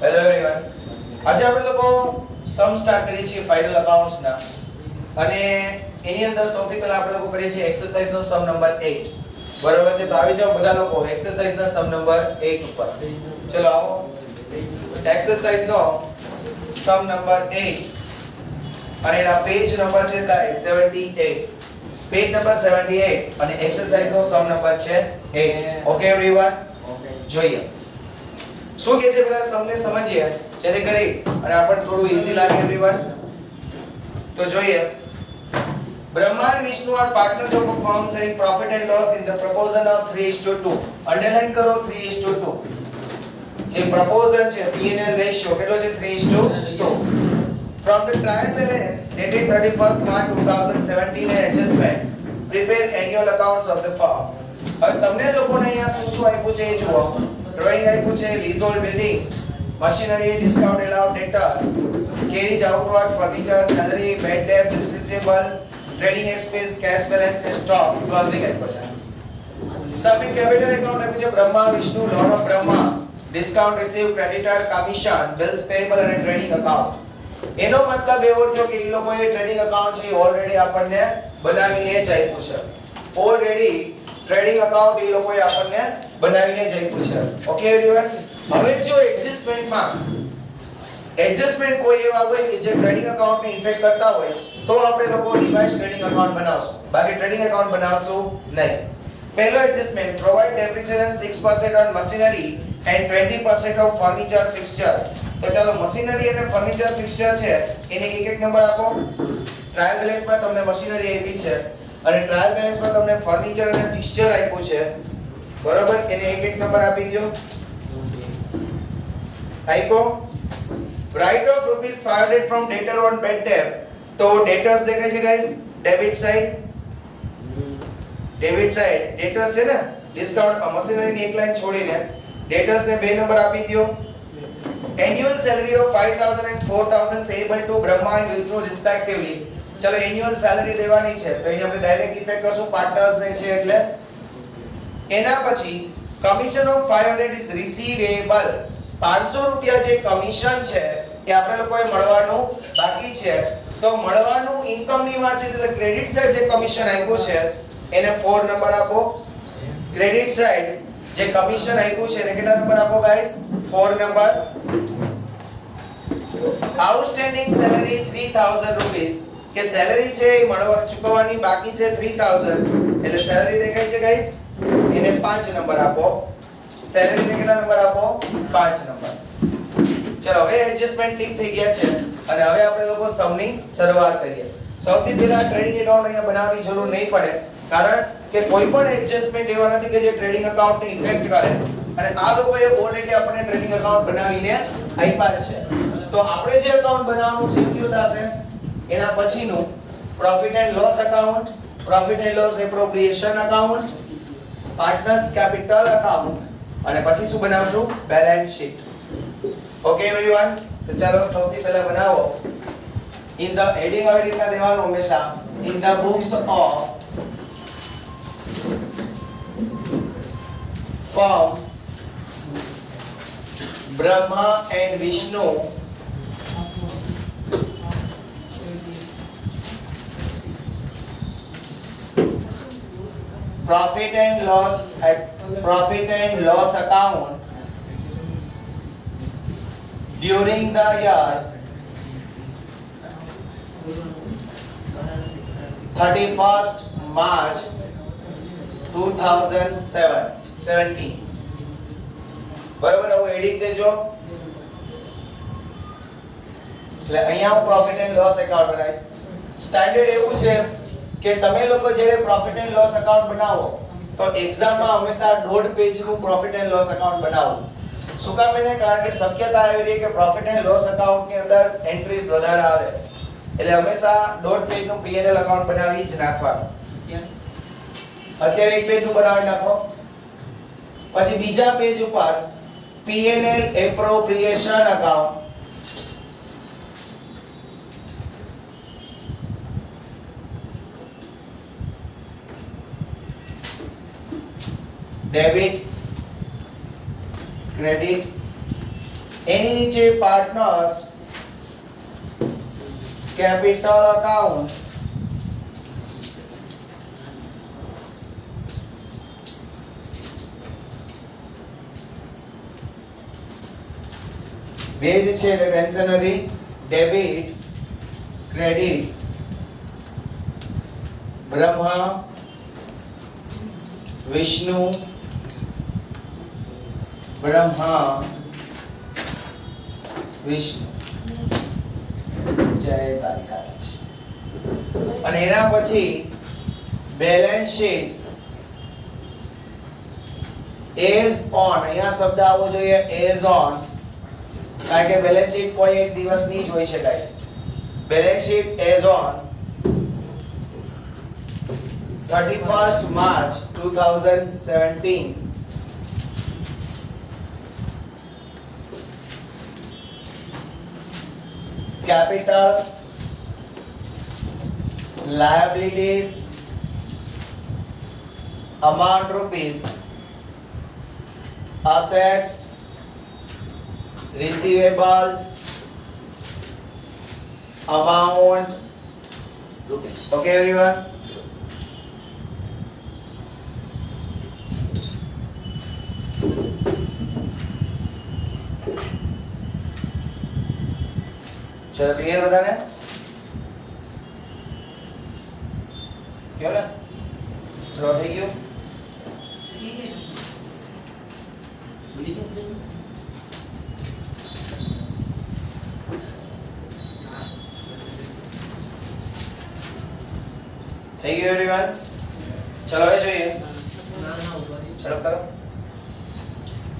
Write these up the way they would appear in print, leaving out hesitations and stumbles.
Hello everyone. આજે આપણે લોકો સમ સ્ટાર્ટ કરીએ છીએ ફાઇનલ અકાઉન્ટ્સ ના અને એની અંદર સૌથી પહેલા આપણે લોકો કરીએ છીએ એક્સરસાઇઝ નો સમ નંબર 8. બરાબર છે? તો આવી જાવ બધા લોકો એક્સરસાઇઝ ના સમ નંબર 8 ઉપર. ચલો આવો. એક્સરસાઇઝ નો સમ નંબર 8 અને એના પેજ નંબર છે ગાઈસ 78. પેજ નંબર 78 અને એક્સરસાઇઝ નો સમ નંબર છે 8. Okay everyone? જોઈએ શું કહે છે પેલા સમને સમજીએ જેથી કરી અને આપણને થોડું ઈઝી લાગે એવરીવન. તો જોઈએ Brahma and Vishnu are partners of a firm sharing profit and loss in the proportion of 3:2. Underline કરો 3:2. જે proportion છે P&L રેશિયો કેટલો છે 3:2. From the trial balance dated 31st March 2017 and adjustment prepare annual accounts of the firm. હવે તમને લોકોને અહીંયા શું શું આપ્યું છે એ જુઓ. ડ્રોઈંગ આપ્યું છે leasehold building, machinery, discount allowed, debtors, carriage outward, furniture, salary, bad debt, bills receivable, trading expense, cash balance and stock closing આપ્યો છે. સામે capital account આપ્યું છે Brahma Vishnu loan of Brahma, discount received, creditor, commission, bills payable અને trading account. એનો મતલબ એવો થયો કે એ લોકોએ ટ્રેડિંગ અકાઉન્ટ છે ઓલરેડી આપણને બનાવીને જ આપ્યું છે. ઓલરેડી ટ્રેડિંગ અકાઉન્ટ એ લોકોએ આપણને બનાવીને જ આપ્યું છે. Okay everyone? હવે જો એડજસ્ટમેન્ટ કોઈ એવા હોય કે જે ટ્રેડિંગ અકાઉન્ટને ઇફેક્ટ કરતા હોય તો આપણે લોકો રિવાઇઝ ટ્રેડિંગ અકાઉન્ટ બનાવશું. બાકી ટ્રેડિંગ અકાઉન્ટ બનાવશું નહીં. પહેલો adjustment provide depreciation 6% on machinery and 20% of furniture fixture. તો ચાલો મશીનરી અને ફર્નિચર ફિક્સચર છે એને એક એક નંબર આપો. ટ્રાયલ બેલેન્સમાં તમને મશીનરી આપી છે અને ટ્રાયલ બેલેન્સમાં તમને ફર્નિચર અને ફિક્સચર આપ્યું છે. બરોબર? એને એક એક નંબર આપી દો. આપ્યો. Write off ₹500 from debtor on bad debt. તો ડેટર્સ દેખાય છે guys debit side. Debit side debtors છે ને ડિસ્કાઉન્ટ મશીનરીની એક લાઈન છોડીને ડેટર્સ ને બે નંબર આપી દો. Annual salary of 5000 and 4000 payable to Brahma and Vishnu respectively. ચલો એન્યુઅલ સેલરી દેવાની છે તો અહીં આપણે ડાયરેક્ટ ઇફેક્ટ કરશું પાર્ટનર્સ ને છે એટલે. એના પછી કમિશન ઓફ 500 is receivable. 500 રૂપિયા જે કમિશન છે એ આપણે લોકોએ મળવાનું બાકી છે. તો મળવાનું ઇન્કમ ની વાત છે એટલે ક્રેડિટ સાઈડ જે કમિશન આપ્યું છે એને 4 નંબર આપો. ક્રેડિટ સાઈડ જે કમિશન આપ્યું છે એને કેટલા નંબર આપો guys? 4 number. Outstanding salary 3000 rupees કે સેલરી છે એ મળવા ચૂકવવાની બાકી છે 3000 એટલે સેલરી દેખાય છે ગાઈસ એને 5 નંબર આપો. સેલરી ને કેટલા નંબર આપો? 5 નંબર. ચલો હવે એડજસ્ટમેન્ટ ઠીક થઈ ગયા છે અને હવે આપણે લોકો સમની શરૂઆત કરીએ. સૌથી પહેલા ટ્રેડિંગ એકાઉન્ટ અહીંયા બનાવવાની જરૂર નહીં પડે કારણ કે કોઈ પણ એડજસ્ટમેન્ટ એવા નથી કે જે ટ્રેડિંગ એકાઉન્ટને ઇફેક્ટ કરે અને આ લોકોએ ઓલરેડી આપણને ટ્રેડિંગ એકાઉન્ટ બનાવીને આપ્યા છે. તો આપણે જે એકાઉન્ટ બનાવવાનું છે કયું થશે? એના પછીનું profit and loss account, profit and loss appropriation account, partners capital account અને પછી શું બનાવશું? Balance sheet. Okay everyone? તો ચાલો સૌથી પહેલા બનાવો. ઇન ધ હેડિંગ આવી રીતના દેવાનું હંમેશા in the books of firm Brahma and Vishnu profit and loss account during the year 31st March 2017. બરાબર? હવે એડિંગ દેજો એટલે અહીંયા હું પ્રોફિટ એન્ડ લોસ એકાઉન્ટ બનાવીશ. સ્ટાન્ડર્ડ એવું છે કે તમે લોકો જ્યારે પ્રોફિટ એન્ડ લોસ એકાઉન્ટ બનાવો તો એક્ઝામમાં હંમેશા 1.5 પેજનું પ્રોફિટ એન્ડ લોસ એકાઉન્ટ બનાવો. શું કામ? એને કારણ કે શક્યતા એવી રહી કે પ્રોફિટ એન્ડ લોસ એકાઉન્ટની અંદર એન્ટ્રીઝ વધારે આવે એટલે હંમેશા 1.5 પેજનું P&L એકાઉન્ટ બનાવી જ નાખવાનું. અત્યારે એક પેજ ઉપર બનાવી નાખો. પછી બીજા પેજ ઉપર P&L appropriation account, debit, credit એની નીચે પાર્ટનર્સ કેપિટલ અકાઉન્ટ બે જ છે એટલે ટેન્શન નથી. ડેબિટ ક્રેડિટ બ્રહ્મા વિષ્ણુ બ્રહ્મા વિષ્ણુ જય દ્વારકાધીશ. અને એના પછી બેલેન્સ શીટ એઝ ઓન, અહીંયા શબ્દ આવવો જોઈએ એઝ ઓન, કારણ કે બેલેન્સ શીટ કોઈ એક દિવસની જ હોઈ છે guys. Balance sheet as on 31st March 2017. Capital, liabilities, amount rupees, assets, receivables, amount rupees. Okay everyone? चलो क्लियर बताने क्यों ना ड्रॉ થઈ ગયું. થઈ ગયું એવરીવન. ચલો હવે જોઈએ. ચલો કરો.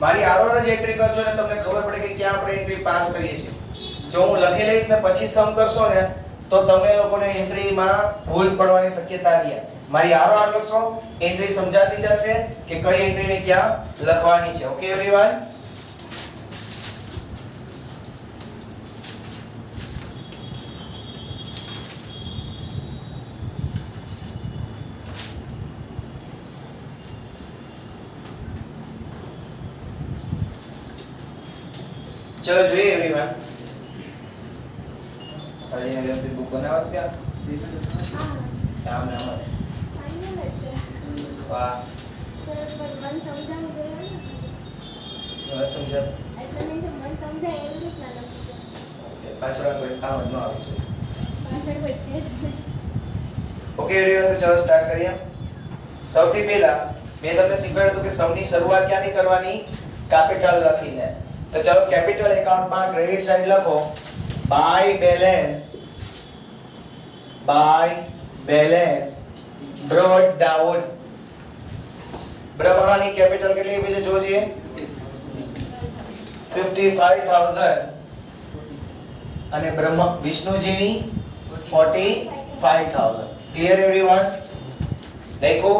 મારી આરોર જ એન્ટ્રી કરજો એટલે તમને ખબર પડે કે ક્યાં આપણે એન્ટ્રી પાસ કરીએ છીએ. જો હું લખી લઈશ ને પછી સમ કરશો ને તો તમને લોકોને એન્ટ્રીમાં ભૂલ પડવાની શક્યતા રહે. મારી આરોર લખશો એન્ટ્રી સમજાતી જશે કે કઈ એન્ટ્રીને ક્યાં લખવાની છે. Okay everyone. चलो જોઈએ એવરીવન. અરે એને વ્યવસ્થિત બુક બનાવવા છે કે કામ નામ છે ફાઇનલ છે. વાહ સર પણ મન સમજાવવું જોઈએ ને. વાત સમજા એટલે નહીં તો મન સમજાય એવી રીતના લખી છે. ઓકે પાછળ કોઈ કામ જ ન આવી જોઈએ. પાછળ કોઈ છે જ નહીં. Okay everyone. તો ચલો સ્ટાર્ટ કરીએ. સૌથી પહેલા મેં તમને શીખવાડ્યું હતું કે સમની શરૂઆત ક્યાંથી કરવાની? કેપિટલ લખીને. તો ચલો કેપિટલ એકાઉન્ટમાં ક્રેડિટ સાઈડ લખો બાય બેલેન્સ બ્રોટ ડાઉન. બ્રહ્માની કેપિટલ કેટલી આપી છે જોજીએ 55000 અને બ્રહ્મ વિષ્ણુજીની 45000. Clear everyone? લખો.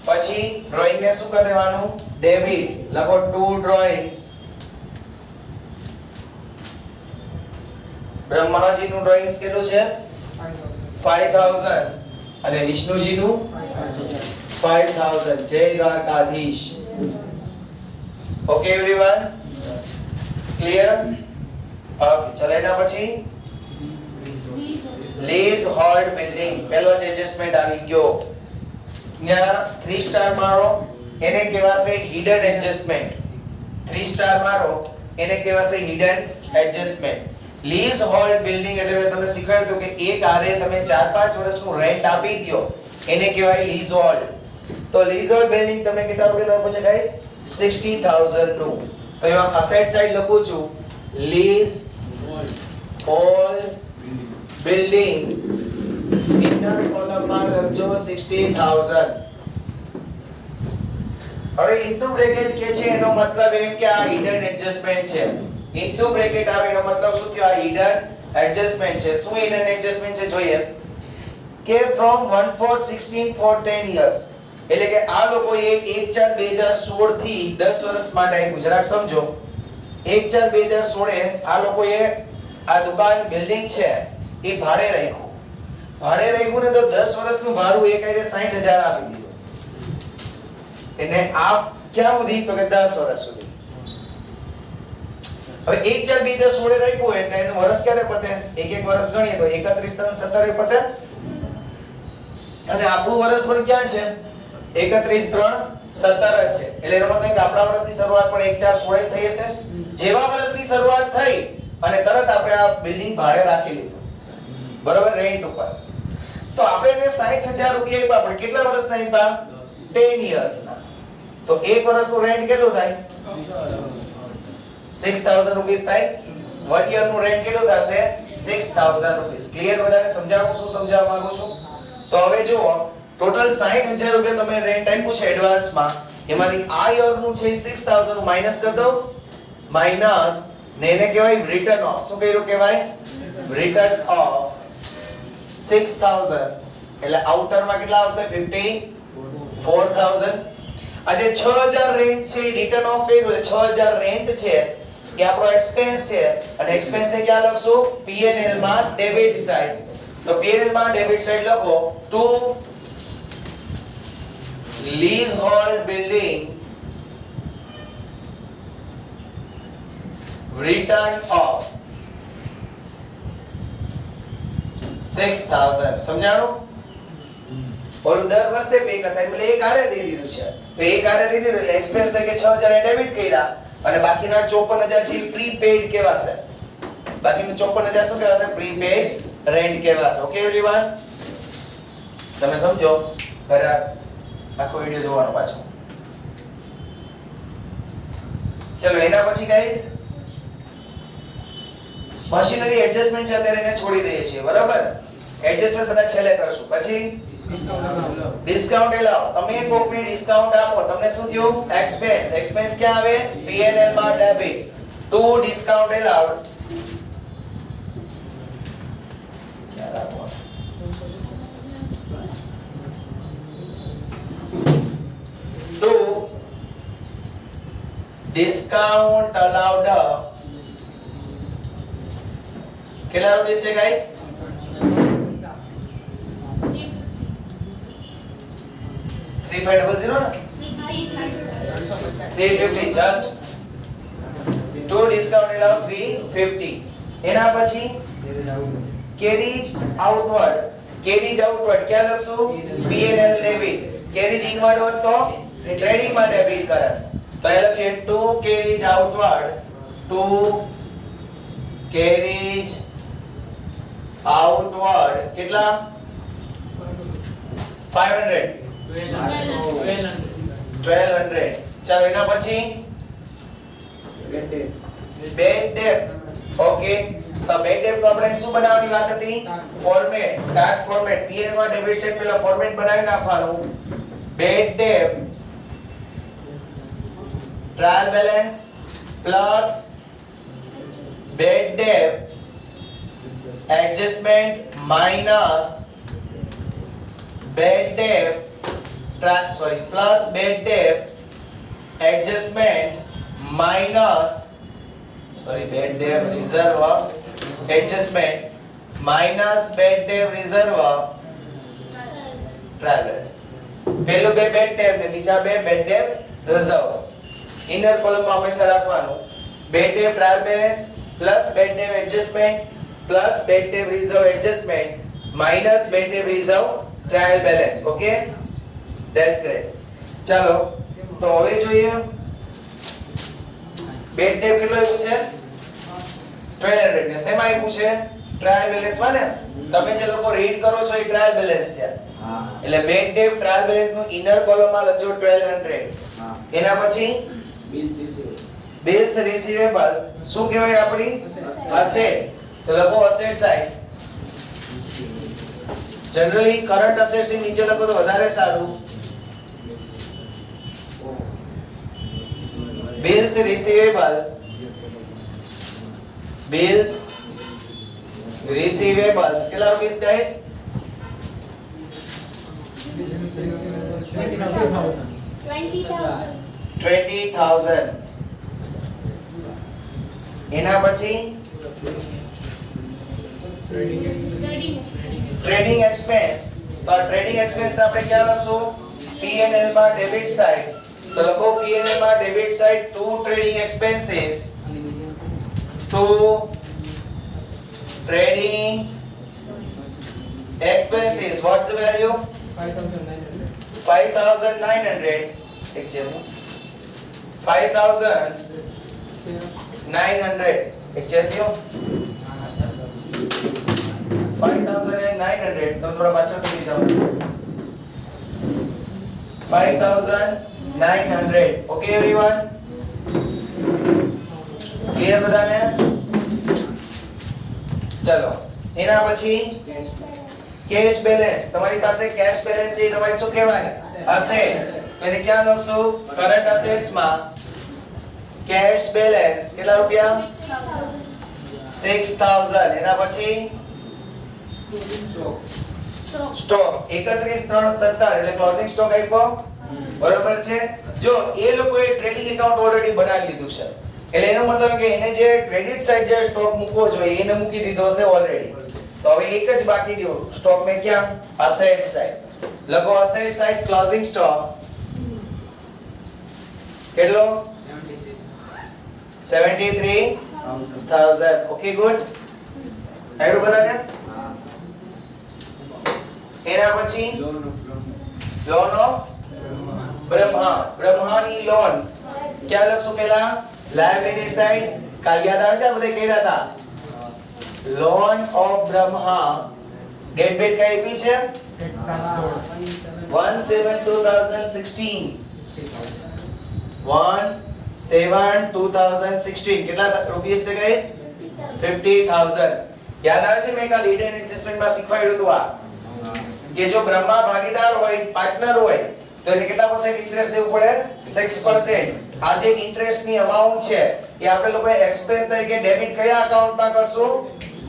પછી ડ્રોઈંગ ને શું કરી દેવાનું? ડેબિટ લખો. Two drawings. બ્રહ્માજીનું ડ્રોઈંગ્સ કેટલું છે 5000 અને વિષ્ણુજીનું 5000. જય Dwarkadhish. Okay everyone? Clear? Okay ચલો એના પછી લીઝ હોલ્ડ બિલ્ડિંગ પહેલો જ એડજસ્ટમેન્ટ આવી ગયો. ત્યાં 3 સ્ટાર મારો એને કહેવાશે હિડન એડજસ્ટમેન્ટ. 3 સ્ટાર મારો એને કહેવાશે hidden adjustment. Lease hold building એટલે મેં તમને શીખવાડ્યું કે એક આરે તમે 4-5 વર્ષનું રેન્ટ આપી દયો એને કહેવાય લીઝ હોલ્ડ. તો લીઝ હોલ્ડ બિલ્ડિંગ તમને કેટલા રૂપિયાનું આપ્યું છે ગાઈસ? 60000 નું. તો એમાં અસેટ સાઈડ લખું છું લીઝ હોલ્ડ બિલ્ડિંગ. ઇનર કોલમમાં લખજો 60000. હવે ઇન્ટુ બ્રેકેટ કે છે એનો મતલબ એમ કે આ હિડન એડજસ્ટમેન્ટ છે. ઇન્ટુ બ્રેકેટ આવે એનો મતલબ શું થયો? આ હિડન એડજસ્ટમેન્ટ છે. શું હિડન એડજસ્ટમેન્ટ છે જોઈએ કે ફ્રોમ 1/4/16 for 10 years. એટલે કે આ લોકોએ 1/4/2016 થી 10 વર્ષ માટે આપ્યું. જરાક સમજો. 1/4/2016 એ આ લોકોએ આ દુકાન બિલ્ડિંગ છે એ ભાડે રાખ્યું. ભાડે રાખ્યું ને તો 10 વર્ષનું ભાડું એક આરે 60000 આપી દીધું. એને આ ક્યાં સુધી? તો કે 10 વર્ષ સુધી. હવે 1 4 2 16 રાખ્યું એટલે એનું વર્ષ ક્યારે પતે? એક વર્ષ ગણીએ તો 31 3 17 પતે. અને આપણું વર્ષ પણ ક્યાં છે? 31 3 17 જ છે. એટલે એનો મતલબ કે આપણા વર્ષની શરૂઆત પણ 1 4 16 થઈ હશે. જેવા વર્ષની શરૂઆત થઈ અને તરત આપણે આ બિલ્ડિંગ ભાડે રાખી લીધું. બરોબર, રેન્ટ ઉપર. તો આપણે એને 60000 રૂપિયા આપ્યા, પણ કેટલા વર્ષના આપ્યા? 10 years ના. તો એક વર્ષનું રેન્ટ કેટલું થાય? 6000 રૂપિયા થાય. 1 year નું રેન્ટ કેટલું થશે? 6000 રૂપિયા. ક્લિયર? બધાને સમજાવું શું સમજાવવા માંગુ છું? તો હવે જુઓ, ટોટલ 60000 રૂપિયા તમે રેન્ટ આપ્યું છે એડવાન્સમાં, એમાંથી આ યર નું છે 6000 નું માઈનસ કરી દો. માઈનસ ને એને કહેવાય રિટર્ન ઓફ. શું કર્યું કહેવાય? Return of 6000. એટલે આઉટરમાં કેટલા આવશે? 54000. આજે 6000 રેન્ટ છે, રિટર્ન ઓફ કર્યું એટલે 6000 રેન્ટ છે એ આપણો એક્સપેન્સ છે, અને એક્સપેન્સ ને ક્યાં લખશું? P&L માં ડેબિટ સાઈડ. તો P&L માં ડેબિટ સાઈડ લખો two leasehold building return of 6000. સમજાણું? ઓલું દર વર્ષે પે કરતા એટલે એક આરે દઈ દીધું છે. તો એક આરે દઈ દીધું એટલે એક્સપેન્સ તરીકે 6000 એ ડેબિટ કર્યા, અને બાકીના 54000 છે પ્રીપેડ કહેવાશે. બાકીનું 54000 શું કહેવાશે? પ્રીપેડ રેન્ટ કહેવાશે. Okay everyone? તમે સમજો? ઘરે આખો વિડિયો જોવાનો પાછો. ચલો એના પછી ગાઈસ મશીનરી એડજસ્ટમેન્ટ છે, અત્યારે એને છોડી દઈએ છીએ. બરાબર? એડજસ્ટમેન્ટ બધા છેલ્લે કરશું. પછી ડિસ્કાઉન્ટ એલાવ. તમે કોકને ડિસ્કાઉન્ટ આપો, તમને શું થયું? એક્સપેન્સ. એક્સપેન્સ ક્યાં આવે? P&L માં debit. To discount allow. To discount allowed. કેટલા રૂપિયા છે ગાઈસ? 3500 ને? 350 just. Two discount allowed 350. એના પછી કેરીજ આઉટવર્ડ. કેરીજ આઉટવર્ડ ક્યાં લખશું? P&L debit. કેરીજ ઇનવર્ડ હોત તો ટ્રેડિંગ માં ડેબિટ કરે. તો એ લખીએ ટુ કેરીજ આઉટવર્ડ. ટુ કેરીજ આઉટવર્ડ કેટલા? 500. 1200. ચાલો એના પછી બેડ ડેટ. ઓકે, તો બેડ ડેટ નો આપણે શું બનાવવાની વાત હતી? Format, TAT format. P&L માં ડેબિટ સાઈડ પેલા ફોર્મેટ બનાવી નાખવાનું. Bad debt trial balance plus bad debt adjustment minus bad debt plus bad debt adjustment minus bad debt reserve adjustment minus bad debt reserve trial balance. પહેલું બે bed date ને બીજા બે bed debt reserve. Inner કોલમમાં હંમેશા રાખવાનું bad debt trial balance plus bad debt adjustment plus bad debt reserve adjustment minus bad debt reserve trial balance. Okay, that's great. ચાલો તો હવે જોઈએ બેડ ડેટ કેટલો આપ્યું છે? 1200 ને શેમાં આપ્યું છે? ટ્રાયલ બેલેન્સ માં ને? તમે જે લોકો રીડ કરો છો એ ટ્રાયલ બેલેન્સ છે. એટલે બેડ ડેટ ટ્રાયલ બેલેન્સ નું ઇનર કોલમમાં લખજો 1200. એના પછી બિલ્સ રિસીવેબલ શું કહેવાય આપણી? અસેટ. તો લખો asset side. Generally current assets ની નીચે લખો તો વધારે સારું. Bills receivable. બિલ્સ રિસીવેબલ્સ કેટલા રૂપિયા ગાઈસ? 20000. એના પછી ટ્રેડિંગ એક્સપેન્સ. તો આ ટ્રેડિંગ એક્સપેન્સ ને આપણે ક્યાં લખશું? P&L માં ડેબિટ સાઈડ. તો લખો P&L માં debit side to trading expenses to trading expenses. What's the value? 5,900. एक चेयर 5,900. एक चेयर दियो 5,900. तो थोड़ा पाछળ કરી જાઓ 5,900. Okay everyone? ક્લિયર બધાને? ચલો એના પછી કેશ બેલેન્સ. તમારી પાસે કેશ બેલેન્સ છે તમારી શું કહેવાય? એસેટ. એને ક્યાં લખશું? કરન્ટ એસેટ્સ માં કેશ બેલેન્સ કેટલા રૂપિયા? 6,000. એના પછી સ્ટોક 31,317 એટલે ક્લોઝિંગ સ્ટોક આપ્યો. બરોબર છે? જો એ લોકોએ ટ્રેડિંગ એકાઉન્ટ ઓલરેડી બનાવી લીધું છે એટલે એનો મતલબ કે એને જે ક્રેડિટ સાઈડ જે સ્ટોક મૂકવો જોઈએ એને મૂકી દીધો છે ઓલરેડી. તો હવે એક જ બાકી રહ્યો સ્ટોક में क्या एसेट साइड. લખો એસેટ સાઈડ ક્લોઝિંગ સ્ટોક કેટલો? 73,000. Okay good. આઈડો બધાને? એના પછી લોન ઓફ બ્રહ્મા. બ્રહ્માની લોન ક્યાં લખશું? પહેલા લાયબિલિટી સાઈડ. કાલ યાદ આવે છે આ બધે કર્યા હતા. લોન ઓફ બ્રહ્મા ડેટ બેટ કઈ આપી છે? 1/7/2016. 1/7/2016. કેટલા રૂપિયા છે ગાઈસ? 50,000. યાદ આવે છે મેં કાલ હિડન એડજસ્ટમેન્ટ માં શીખવાડ્યું હતું આ કે જો બ્રહ્મા ભાગીદાર હોય પાર્ટનર હોય તો એને કેટલા % ઇન્ટરેસ્ટ દેવું પડે? 6%. આ જે ઇન્ટરેસ્ટ ની અમાઉન્ટ છે એ આપણે લોકો એક્સપેન્સ તરીકે ડેબિટ કયા અકાઉન્ટમાં કરશું?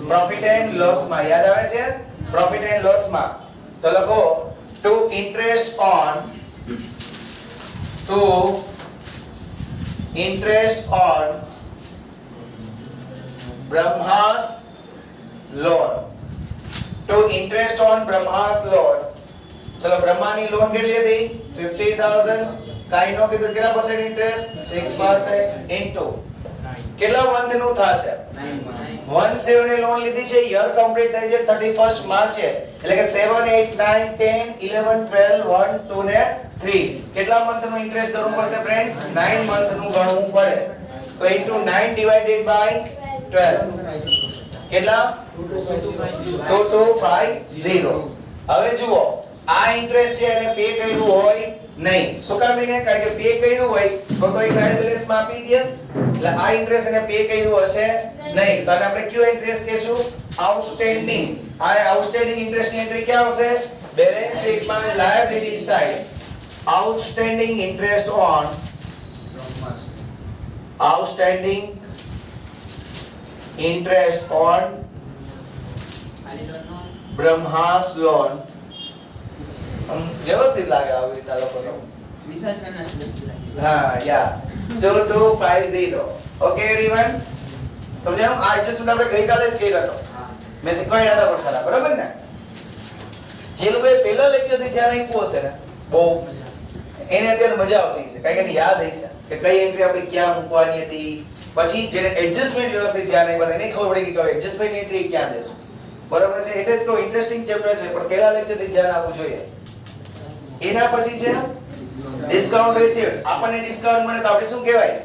પ્રોફિટ એન્ડ લોસ માં. યાદ આવે છે? પ્રોફિટ એન્ડ લોસ માં. તો લખો to interest on Brahma's loan. To interest on Brahma's loan. ચલો બ્રહ્માની લોન કેટલી હતી? 50,000. કાઈ નો કીધું કેટલા % ઇન્ટરેસ્ટ? 6% ઇન્ટુ કેટલા મંથ નું થશે? 1/7 ની લોન લીધી છે. યર કમ્પ્લીટ થઈ છે 31st માર્ચ છે એટલે કે 7 8 9 10 11 12 1 2 ને 3. કેટલા મંથ નું ઇન્ટરેસ્ટ કરવું પડશે ફ્રેન્ડ્સ? 9 મંથ નું ગણવું પડે. તો ઇન્ટુ 9 ડિવાઇડેડ બાય 12 કેટલા? 2250. હવે જુઓ આ ઇન્ટરેસ્ટ છે એને પે કર્યું હોય નહીં. શું કામ એને? કારણ કે પે કર્યું હોય તો એ ટ્રાયલ બેલેન્સ માં આપી દે એટલે આ ઇન્ટરેસ્ટ એને પે કર્યું હશે નહીં. તો આને આપણે કયો ઇન્ટરેસ્ટ કહેશું? આઉટસ્ટેન્ડિંગ. આ આઉટસ્ટેન્ડિંગ ઇન્ટરેસ્ટ ની એન્ટ્રી ક્યાં આવશે? બેલેન્સ શીટ માં liability side. Outstanding interest on outstanding interest on Brahma's loan. વ્યવસ્થિત લાગે આવી રીતે લખો. હા યા 2250. ઓકે एवरीवन સમજાયું? આ એડજસ્ટમેન્ટ આપણે ગઈકાલે જ કર્યો હતો. મેં શીખવાડ્યા હતા પણ ખરા. બરાબર ને? જે લોકોએ પહેલા લેક્ચર થી ધ્યાન આપ્યું હશે ને બહુ એને અત્યારે મજા આવતી હશે કારણ કે એને યાદ હશે કે કઈ એન્ટ્રી આપણે ક્યાં મૂકવાની હતી. પછી જેને એડજસ્ટમેન્ટ વ્યવસ્થિત ધ્યાન આપ્યા એને ખબર પડી કે એડજસ્ટમેન્ટ એન્ટ્રી ક્યાં દેશું. બરાબર છે? એટલે જ કહું ઇન્ટરેસ્ટિંગ ચેપ્ટર છે પણ પહેલા લેક્ચર થી ધ્યાન આપવું જોઈએ. એના પછી છે ડિસ્કાઉન્ટ રિસીવ્ડ. આપણને ડિસ્કાઉન્ટ મળે તો આપણે શું કહેવાય?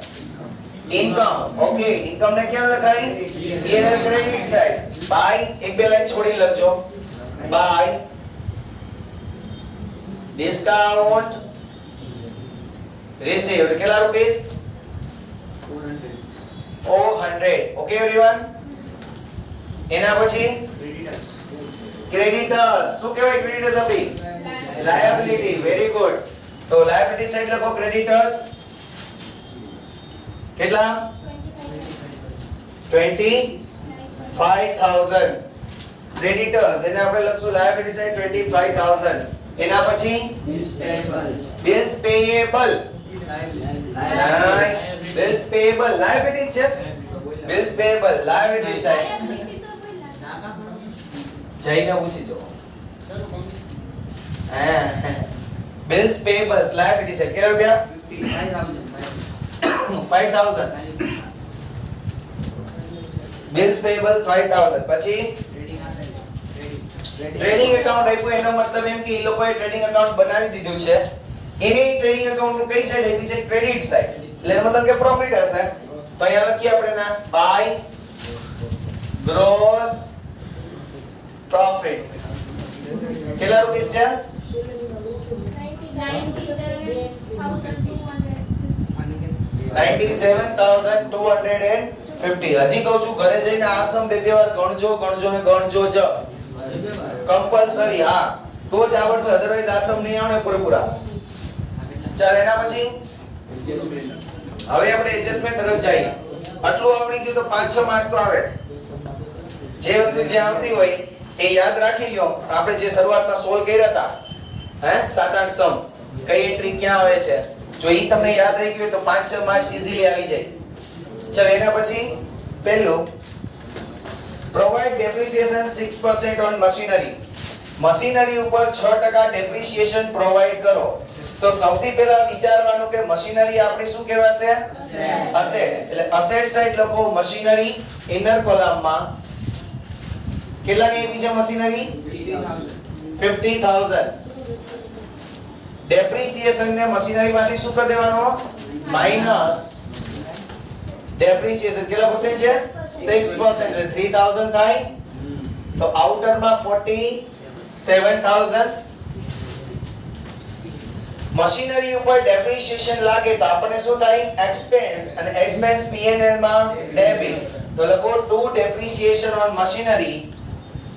ઇન્કમ. ઓકે ઇન્કમ ને ક્યાં લખાય? P&L credit side. બાય એક બે લાઈન છોડી લખજો. By discount received. કેટલા રૂપીસ? 400. Okay everyone. એના પછી ક્રેડિટર્સ. શું કહેવાય ક્રેડિટર્સ આપી? લાયબિલિટી. Very good. તો લાયબિલિટી સાઈડ લખો ક્રેડિટર્સ. કેટલા? 25,000. ક્રેડિટર્સ એને આપણે લખશું લાયબિલિટી સાઈડ 25,000. એના પછી bills payable. Bills payable liability છે. Bills payable liability side. જઈને પૂછી જો. બિલ્સ પેયેબલ્સ લાયબિલિટી સાઈડ કેટલા રૂપિયા? 5,000. બિલ્સ પેયેબલ 5000 પછી ટ્રેડિંગ એકાઉન્ટ આપ્યું એનો મતલબ એમ કે એ લોકોએ ટ્રેડિંગ એકાઉન્ટ બનાવી દીધું છે એની ટ્રેડિંગ એકાઉન્ટ નું કઈ સાઈડ આપી છે ક્રેડિટ સાઈડ એટલે એનો મતલબ કે પ્રોફિટ હશે તો અહીંયા લખીએ આપણે ના બાય ગ્રોસ પ્રોફિટ કેટલા રૂપિયા છે 97,250 હજી કહું છું ઘરે જઈને આ સમ બે વાર ગણજો ને ગણજો જ કમ્પલસરી હા તો જ આવડશે અધરવાઇઝ આ સમ નહીં આવડે પૂરેપૂરા ચાલ એના પછી હવે આપણે એડજસ્ટમેન્ટ તરફ જઈએ આટલું આવડી ગયું તો 5-6 માર્ક્સ તો આવે છે જે વસ્તુ જે આવતી હોય એ યાદ રાખી લ્યો આપણે જે શરૂઆતમાં સોલ્વ કર્યા હતા 7-8 સમ કઈ એન્ટ્રી ક્યાં આવે છે જો ઈ તમને યાદ રહી ગયું તો 5-6 માર્ક્સ ઈઝીલી આવી જાય ચાલ એના પછી પહેલું provide depreciation 6% on machinery machinery ઉપર 6% ડેપ્રિસિએશન પ્રોવાઇડ કરો તો સૌથી પહેલા વિચારવાનું કે મશીનરી આપણી શું કહેવાશે અસેટ્સ એટલે અસેટ સાઈડ લખો મશીનરી ઇનર કોલમમાં કેટલાની આપી છે મશીનરી 50000 ડેપ્રિસિએશન ને મશીનરી માંથી શું કરી દેવાનો માઈનસ ડેપ્રિસિએશન કેટલા પરસેન્ટ છે 6% એટલે 3000 થાય તો આઉટર માં 47000 મશીનરી ઉપર ડેપ્રિસિએશન લાગે તો આપણને શું થાય એક્સપેન્સ અને એક્સપેન્સ P&L માં ડેબિટ તો લખો to depreciation on machinery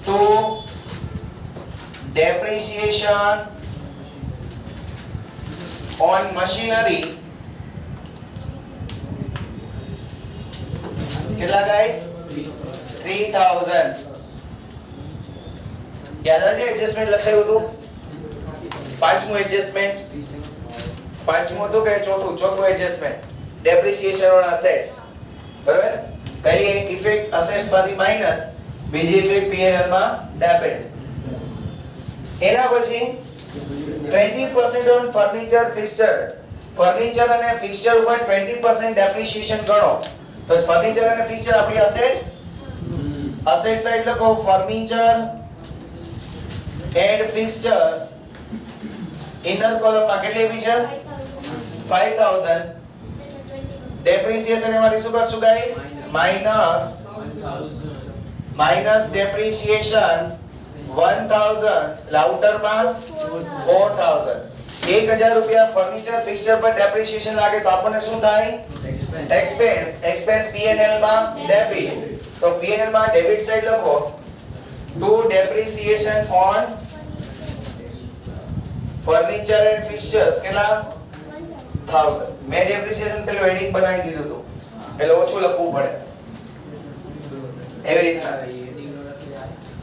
to depreciation on machinery કેટલા ગાઈસ 3000 યાદ છે એડજસ્ટમેન્ટ લખાયું હતું પાંચમું એડજસ્ટમેન્ટ પાંચમું હતું કે ચોથું એડજસ્ટમેન્ટ ડેપ્રિસિએશન ઓન એસેટ્સ બરાબર પહેલી ઇફેક્ટ એસેટ્સ માંથી માઈનસ બીજી ઇફેક્ટ P&L માં ડેબિટ એના પછી 20% on furniture fixture furniture અને fixture ઉપર 20% depreciation ગણો તો furniture અને fixture આપણી asset side લખો furniture and fixtures inner column માં કેટલી આપી છે 5000 depreciation એમાંથી શું કરશું ગાઈસ minus depreciation 1000 લાઉટર માં 4000 1000 રૂપિયા ફર્નિચર ફિક્સચર પર ડેપ્રિસિએશન લાગે તો આપણને શું થાય એક્સપેન્સ P&L માં ડેબિટ તો P&L માં ડેબિટ સાઈડ લખો to depreciation on furniture and fixtures કેટલા 1000 મેં ડેપ્રિસિએશન પેલું હેડિંગ બનાવી દીધું હતું એટલે ઓછું લખવું પડે એવી રીતના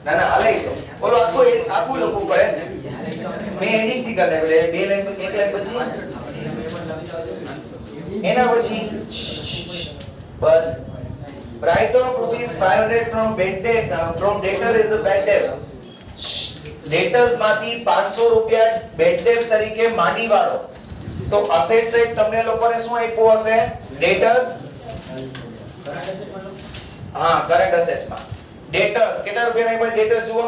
ના હાલે બોલો આખું લખવું પડે મેં એડિટ થી કરને એટલે બે લાઈન એક લાઈન પછી એના પછી બસ write off rupees 500 from debtor is a bad debt debtors માંથી 500 રૂપિયા bad debt તરીકે માંડી વાળો તો અસેટ સાઈડ તમને લોકોને શું આપ્યું હશે debtors હા કરંટ અસેટ્સ માં debtors કેટલા રૂપિયા ના debtors જુઓ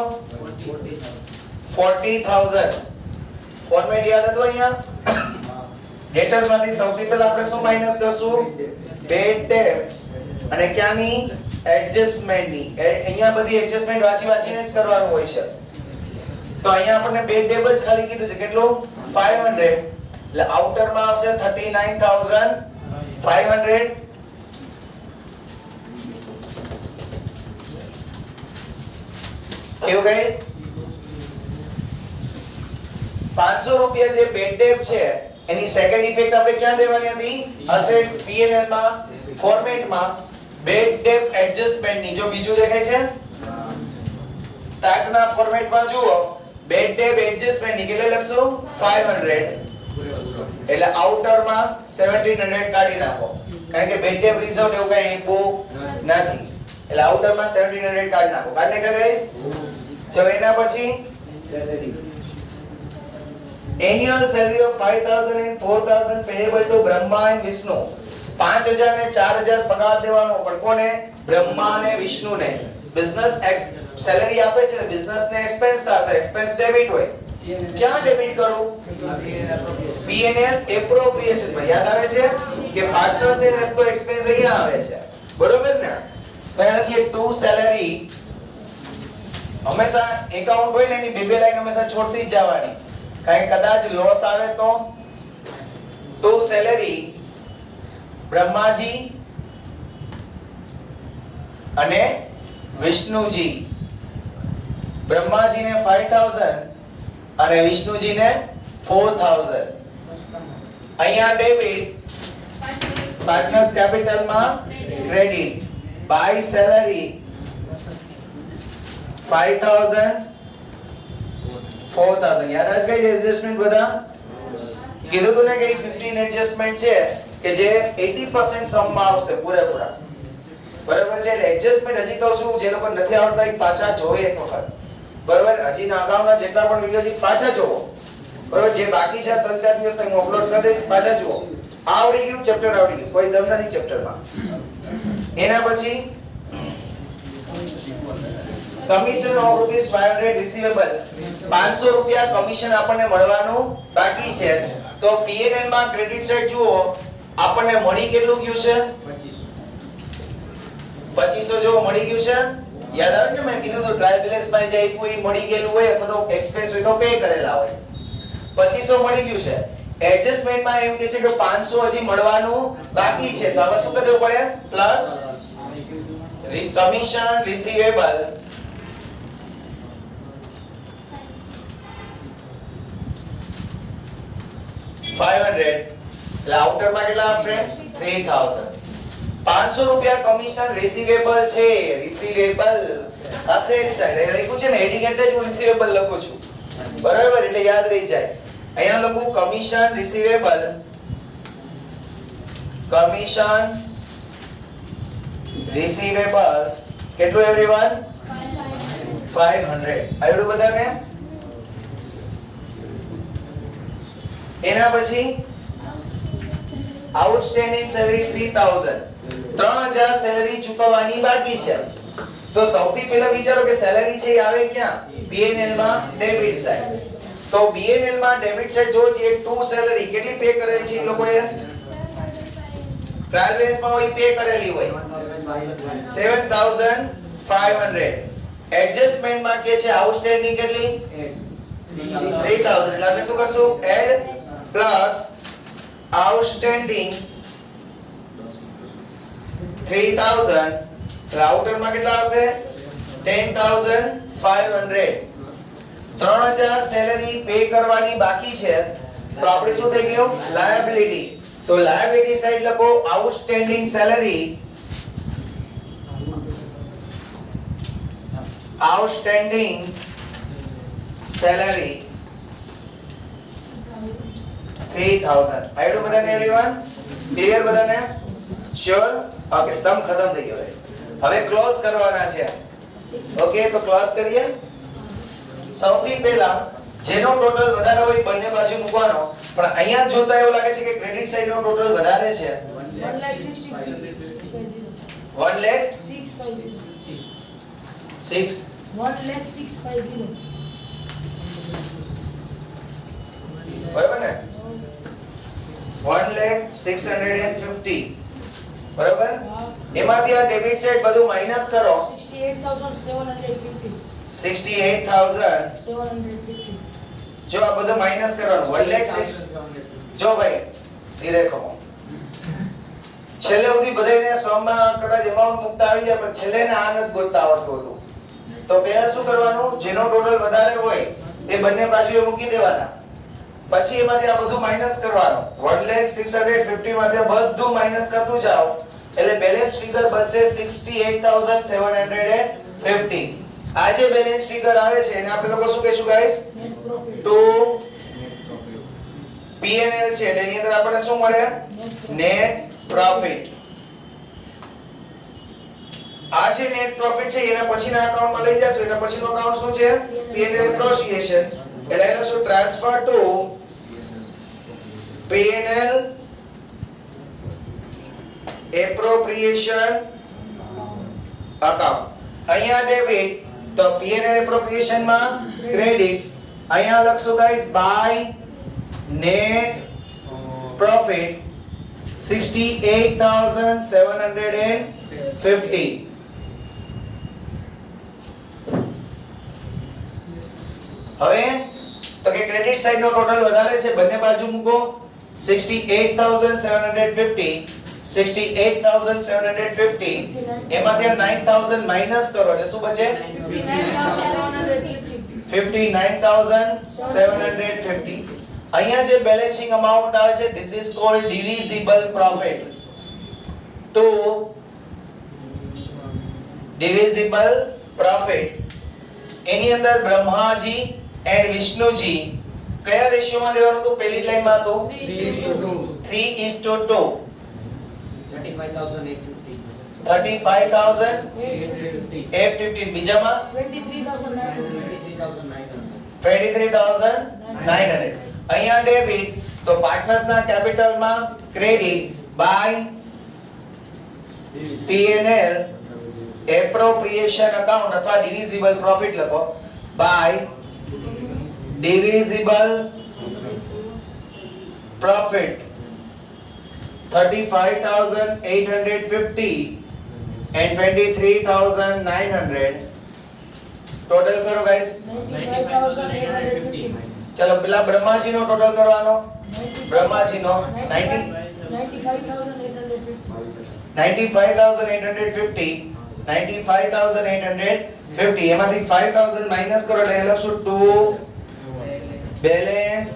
40000 ફોર્મેટ યાદ હતું અહીંયા debtors માંથી સૌથી પહેલા આપણે શું માઈનસ કરશું bad debt અને ક્યાંની એડજસ્ટમેન્ટ ની અહીંયા બધી એડજસ્ટમેન્ટ વાંચીને જ કરવાનું હોય છે તો અહીંયા આપણને bad debt જ ખાલી કીધું છે કેટલું 500 એટલે આઉટર માં આવશે 39500 કેવું ગાઈસ 500 રૂપિયા જે બેડ ડેટ છે એની સેકન્ડ ઇફેક્ટ આપણે ક્યાં દેવાની હતી અસેટ્સ P&L માં ફોર્મેટમાં બેડ ડેટ એડજસ્ટમેન્ટ ની જો બીજું દેખાય છે ટાટના ફોર્મેટમાં જુઓ બેડ ડેટ એડજસ્ટમેન્ટ ની કેટલે લખશું 500 એટલે આઉટર માં 1700 કાઢી નાખો કારણ કે બેડ ડેટ રિઝર્વ એવું કઈ બહુ નથી એટલે આઉટર માં 1700 કાઢી નાખો કાઢને કે ગાઈસ ચલો એના પછી annual salary of 5000 and 4000 payable to Brahma and Vishnu 5000 ને 4000 પગાર દેવાનો, પણ કોને? બ્રહ્મા અને વિષ્ણુને. બિઝનેસ સેલેરી આપે છે, બિઝનેસ ને એક્સપેન્સ થશે, એક્સપેન્સ ડેબિટ હોય. ક્યાં ડેબિટ કરું? P&L એપ્રોપ્રિએશન માં. યાદ આવે છે કે પાર્ટનર્સ ને લગતો એક્સપેન્સ અહીંયા આવે છે, બરોબર ને? તો અહીંયા લખીએ ટુ સેલેરી. હંમેશા એકાઉન્ટ હોય ને એની બે લાઈન હંમેશા છોડતી જ જવાની, કારણ કે કદાચ લોસ આવે તો. ટુ સેલેરી બ્રહ્માજી અને વિષ્ણુજી. બ્રહ્માજીને 5000 અને વિષ્ણુજીને 4000. અહીંયા ડેબિટ, પાર્ટનર્સ કેપિટલ માં ક્રેડિટ. By salary 5000 4000. યાદ આજ કઈ એડજસ્ટમેન્ટ બધા કીધું તું ને કે 15 એડજસ્ટમેન્ટ છે કે જે 80% સમ માં આવશે પૂરેપૂરા, બરાબર છે? એટલે એડજસ્ટમેન્ટ હજી કહું છું, જે લોકો નથી આવડતા એ પાછા જોવે એક વખત, બરાબર? હજી ના અગાઉના જેટલા પણ વિડિયો છે પાછા જોવો, બરાબર? જે બાકી છે 3-4 દિવસ તક હું અપલોડ કરી દઈશ, પાછા જુઓ. આવડી ગયું ચેપ્ટર, આવડી ગયું, કોઈ દમ નથી ચેપ્ટરમાં. એના પછી કમિશન ઓફ ₹500 રિસીવેબલ. 500 રૂપિયા કમિશન આપણને મળવાનું બાકી છે. તો P&L માં ક્રેડિટ સાઈડ જુઓ, આપણને મળી કેટલું ગયું છે? 2500 જેવું મળી ગયું છે. યાદ આવે ને મેં કીધું તો ટ્રાયલ બેલેન્સ માં જે કોઈ મળી ગયેલું હોય અથવા તો એક્સપેન્સ હોય તો પે કરેલા હોય. 2500 મળી ગયું છે. એડજસ્ટમેન્ટ માં એમ કે છે કે 500 હજી મળવાનું બાકી છે, તો હવે શું કરવું પડે? Plus commission receivable 500. એટલે આઉટર માં કેટલા ફ્રેન્ડ્સ? 3000. 500 રૂપિયા કમિશન રિસીવેબલ છે. રિસીવેબલ અસેટ સાઈડ એટલે લખ્યું છે ને, હેડિંગ એટલે જ હું રિસીવેબલ લખું છું, બરાબર? એટલે યાદ રહી જાય. અહીંયા લખું કમિશન રિસીવેબલ, કમિશન રિસીવેબલ્સ કેટલું એવરીવન? 500. આવડું બધાને? એના પછી આઉટસ્ટેન્ડિંગ સેલેરી 3000. 3000 સેલેરી ચૂકવવાની બાકી છે. તો સૌથી પહેલા વિચારો કે સેલેરી છે એ આવે ક્યાં? P&L માં ડેબિટ સાઈડ. તો P&L માં ડેબિટ સાઈડ જો જે ટુ સેલેરી કેટલી પે કરેલી છે એ લોકોએ ટ્રાયલ બેઝ માં હોય પે કરેલી હોય 7500. એડજસ્ટમેન્ટ માં કે છે આઉટસ્ટેન્ડિંગ કેટલી? 3000. એટલે આપણે શું કરશું? Add plus outstanding 3000. એટલે આઉટર માં કેટલા આવશે? 10500. 3000 સેલેરી પે કરવાની બાકી છે, તો આપણે શું થઈ ગયું? લાયબિલિટી. તો લાયબિલિટી સાઈડ લખો આઉટસ્ટેન્ડિંગ સેલેરી, આઉટસ્ટેન્ડિંગ સેલેરી 3000. આઈડો બધાને એવરીવન ક્લિયર? બધાને શ્યોર? ઓકે, સમ ખતમ થઈ ગયો. હવે ક્લોઝ કરવાના છે. ઓકે, તો ક્લોઝ કરીએ. સૌથી પહેલા જેનો ટોટલ વધારે હોય બંને બાજુ મૂકવાનો, પણ અહીંયા જોતા એવું લાગે છે કે ક્રેડિટ સાઈડ નો ટોટલ વધારે છે. 1,06,50. બરાબર ને? 1,06,50. બરાબર? એમાંથી આ ડેબિટ સાઈડ બધું માઈનસ કરો. 68,750. 68,750. જો આ બધું માઈનસ કરવાનું 1,06,000. જો ભાઈ ધીરે ખમો. છેલ્લે સુધી બધાને સમમાં કદાચ એમાઉન્ટ મુકતા આવી જાય, પણ છેલ્લે ને આ નથી ગોતતા આવડતું હતું. તો પહેલા શું કરવાનું? જેનો ટોટલ વધારે હોય એ બંને બાજુએ મૂકી દેવાના. પછી એમાંથી આ બધું માઈનસ કરવાનું. 1,06,50 માંથી બધું માઈનસ કરતું જાઓ એટલે બેલેન્સ ફિગર બનશે 68,750. આ જે બેલેન્સ ફિગર આવે છે એને આપણે લોકો શું કહીશું ગાઈસ? ટુ P&L છે એટલે એની અંદર આપણને શું મળે? Net profit. આ જે નેટ પ્રોફિટ છે એના પછીના અકાઉન્ટમાં લઈ જશો. એના પછીનું અકાઉન્ટ શું છે? P&L એપ્રોસિએશન. એટલે એ લખશું transfer two P&L appropriation account. અહીંયા ડેબિટ તો P&L એપ્રોપ્રિએશન માં ક્રેડિટ. અહીંયા લખશું ગાઈસ બાય નેટ પ્રોફિટ 68,750. હવે તો કે ક્રેડિટ સાઈડ નો ટોટલ વધારે છે, બંને બાજુ મૂકો 68,750 68,750 એમાંથી 9,000 માઈનસ કરો એટલે શું બચે 59,750. અહીંયા જે બેલેન્સિંગ અમાઉન્ટ આવે છે this is called divisible profit. To divisible profit એની અંદર બ્રહ્માજી એન્ડ વિષ્ણુજી કયા રેશિયોમાં દેવાનું હતું? પહેલી લાઈનમાં હતું 3:2. 35,850. બીજામાં 23,900. અહીંયા ડેબિટ તો પાર્ટનર્સ ના કેપિટલ માં credit by P&L appropriation account અથવા ડિવિઝિબલ પ્રોફિટ લખો by divisible profit 35,850 and 23,900 total કરો guys 95,850. ચલો પેલા બ્રહ્માજી નો ટોટલ કરવાનો બ્રહ્માજી નો 95,850 એમાંથી 5,000 માઈનસ કરો એટલે લખશું 2 બેલેન્સ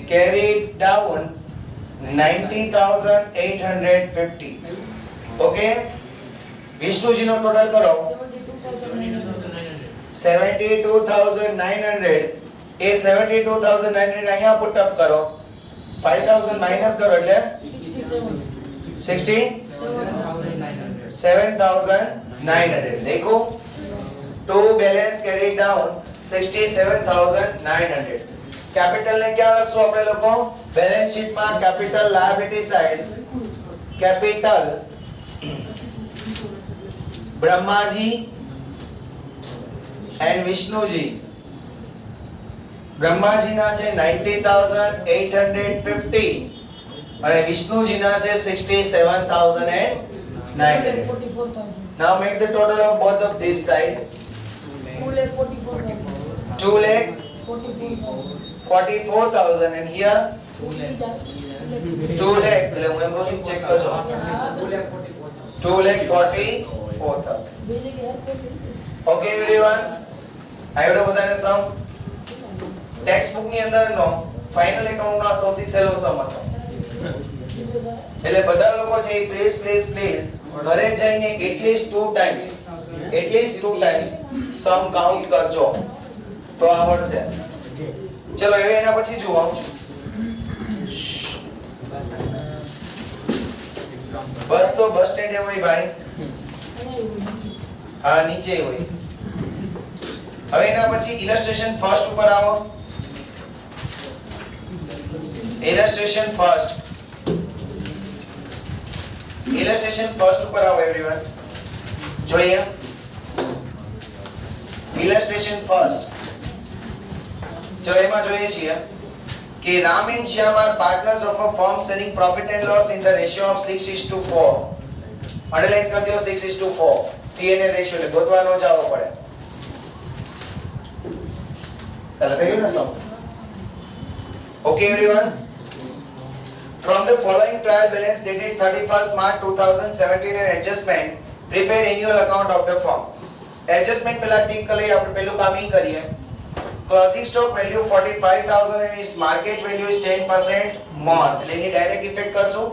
કેરીડ ડાઉન 90,850. ઓકે વિષ્ણુજી નો ટોટલ કરો 72,900 એ 72,900 અહીંયા પુટ અપ કરો 5,000 માઈનસ કરો એટલે 67,900. देखो 2 बैलेंस कैरी डाउन 67,900. कैपिटल ने क्या લખશું આપણે લોકો બેલેન્સ શીટ માં capital liability side capital Brahmaji and Vishnuji. Brahmaji ના છે 90,850 અને વિષ્ણુજી ના છે 67,900. Now make the total of both of this side 2,44,000 and here 2 lakh એટલે હું એમ કહું છું ચેક કરજો 2,44,000. ઓકે एवरीवन આવડો બધાને સમ ટેક્સ્ટ બુક ની અંદર નો ફાઇનલ એકાઉન્ટ નો સૌથી સહેલો સમ હતો એટલે બધા લોકો છે પ્લીઝ ઘરે જઈને એટલીસ્ટ 2 ટાઈમ્સ સમ કાઉન્ટ કરજો તો આવડશે. ચલો હવે એના પછી જુઓ બસ તો બસ સ્ટેન્ડ હોય ભાઈ, હા નીચે હોય. હવે એના પછી ઇલસ્ટ્રેશન ફર્સ્ટ ઉપર આવો. ઇલસ્ટ્રેશન ફર્સ્ટ ઉપર આવો एवरीवन. જોઈએ ઇલસ્ટ્રેશન ફર્સ્ટ. ચલો એમાં જોઈએ છીએ કે Ram and Shyam are partners of a firm selling profit and loss in the ratio of 6:4. Underline કરી દો 6:4. P&L રેશિયો એટલે ગોતવાનો જાવો પડે. ચાલો કહ્યું ને સમ. Okay everyone. From the following trial balance dated 31st March 2017 and adjustment, prepare annual account of the firm. Adjustment પેલા tick કરી આપણે પેલું કામ ઈ કરીએ. Closing stock value 45,000 and its market value is 10% more. એટલે એની ડાયરેક્ટ ઇફેક્ટ કરશું.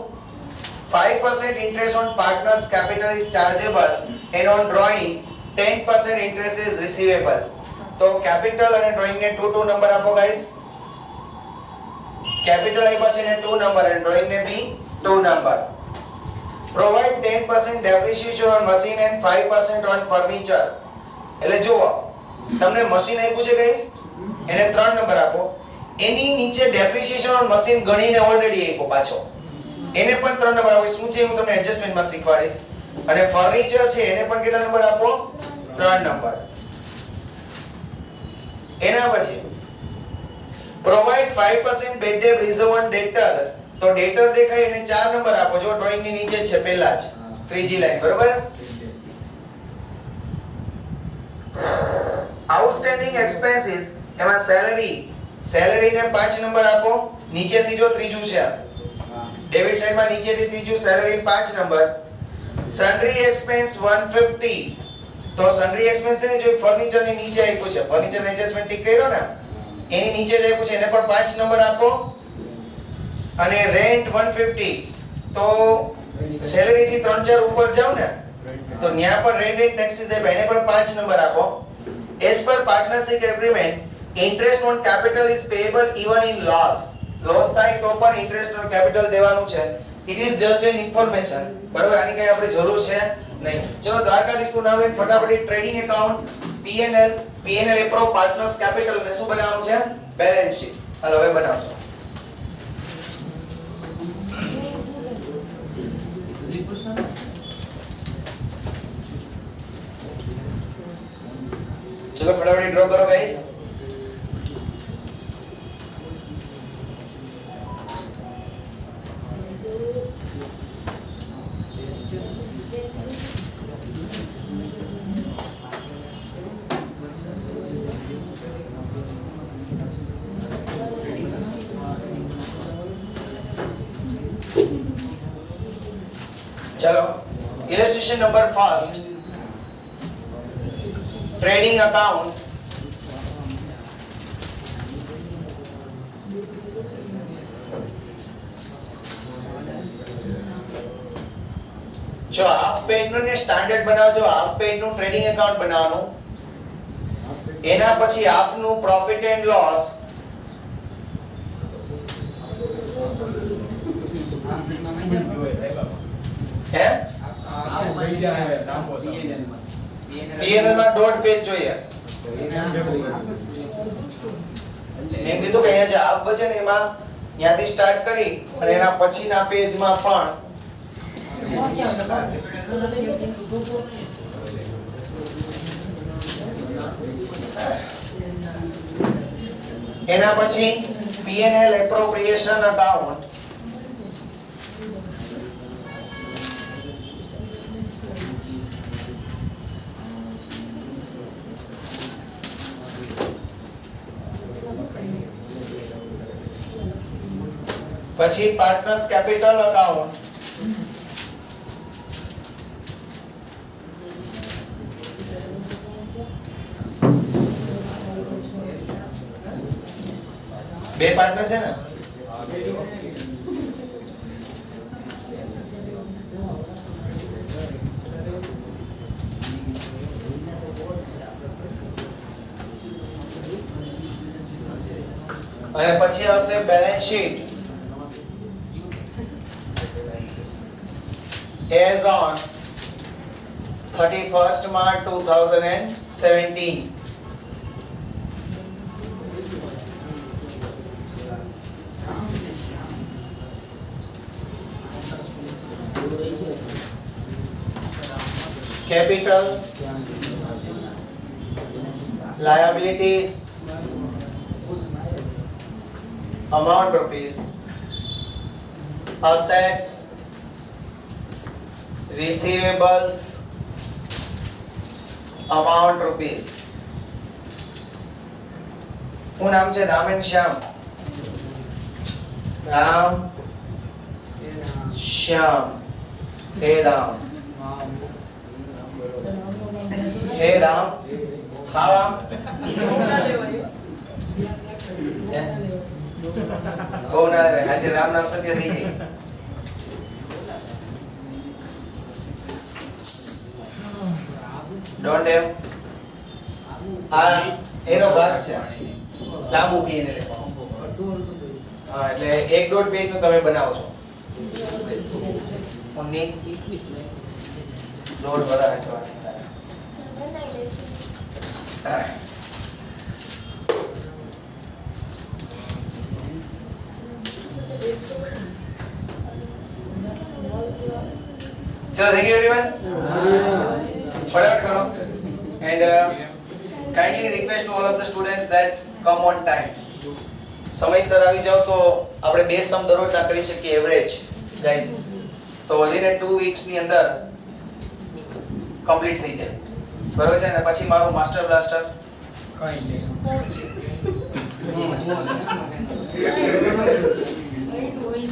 5% interest on partners capital is chargeable and on drawing 10% interest is receivable. તો capital અને drawing ને 2 નંબર આપો ગાઈસ. कैपिटल आइपा છે ને 2 નંબર અને ડ્રોઈંગ ને બી 2 number. Provide 10% depreciation on machine and 5% on furniture. એટલે જુઓ તમને મશીન આપ્યું છે ગાઈસ એને 3 નંબર આપો. એની નીચે depreciation on machine ગણીને ઓલરેડી આપ્યો પાછો એને પણ 3 નંબર આપો. શું છે હું તમને એડજસ્ટમેન્ટમાં શીખવાડીશ. અને ફર્નિચર છે એને પણ કેટલા નંબર આપો? 3 નંબર. એના પછી provide 5% bad debt reserve on debtor. તો ડેટર દેખાય એને 4 નંબર આપો. જો ડ્રોઈંગ ની નીચે છે પહેલા જ ત્રીજી લાઈન, બરોબર. આઉટસ્ટેન્ડિંગ એક્સપેન્સીસ એમાં સેલેરી ને 5 નંબર આપો. નીચેથી જો ત્રીજું છે ડેબિટ સાઈડમાં નીચેથી ત્રીજું સેલેરી 5 નંબર. સન્ડ્રી એક્સપેન્સ 150. તો સન્ડ્રી એક્સપેન્સ છે ને જો ફર્નિચર ની નીચે આપ્યું છે, ફર્નિચર એડજસ્ટમેન્ટ ટિક કર્યો ને એની નીચે જ આપ્યું છે, એને પણ 5 નંબર આપો. અને રેન્ટ 150. તો સેલેરી થી 3-4 ઉપર જાવ ને તો ન્યા પણ રેન્ટ એન્ડ ટેક્સીસ આપ્યા, એને પણ 5 નંબર આપો. As per partnership agreement interest on capital is payable even in loss. Loss થાય તો પણ ઇન્ટરેસ્ટ ઓન કેપિટલ દેવાનું છે. It is just an information, બરોબર. આની કઈ આપણે જરૂર છે નહીં. ચલો દ્વારકાધીશનું નામ લઈને ફટાફટ trading account, P&L appro partners capital ને શું બનાવવાનું છે? Balance sheet. હાલો હવે બનાવજો. ચલો ફટાફટ ડ્રો કરો ગાઈસ. चलो illustration number first, trading account. જો હાફ પેજ નું ને સ્ટાન્ડર્ડ બનાવજો. હાફ પેજ નું ટ્રેડિંગ એકાઉન્ટ બનાવવાનું. એના પછી હાફ નું પ્રોફિટ એન્ડ લોસ. હે P&L માં ડોટ પેજ જોઈએ. મેં કીધું કે અહીંયા જે હાફ બચે ને એમાં ત્યાંથી સ્ટાર્ટ કરી અને એના પછીના પેજમાં પણ એના પછી P&L એપ્રોપ્રિએશન અકાઉન્ટ. પછી પાર્ટનર્સ કેપિટલ અકાઉન્ટ. બે પાર્ટનર છે ને? અને પછી આવશે balance sheet. As on 31st March 2017. Capital, liabilities, amount rupees, assets, receivables, amount rupees. શું નામ છે? રામ એન્ડ શ્યામ. રામ શ્યામ. હે રામ. હે રામ. હા રામ. બહુ ના આવે આજે રામ નામ સત્ય થઈ જાય. Don't have. આ એનો ભાગ છે. લાંબુ P&L એકાઉન્ટ. હા એટલે 1.5 પેજ નું તમે બનાવો છો. 19 લોડ વરા ચવાની. ચલો થેન્ક યુ એવરીવન ફટાફટ કરો and kindly request to all of the students that come on time સમયસર આવી જાવ તો આપણે બે સમ દરરોજના કરી શકીએ એવરેજ ગાઈઝ તો વધીને 2 વીક્સ ની અંદર કમ્પ્લીટ થઈ જાય બરોબર છે ને પછી મારું માસ્ટર બ્લાસ્ટર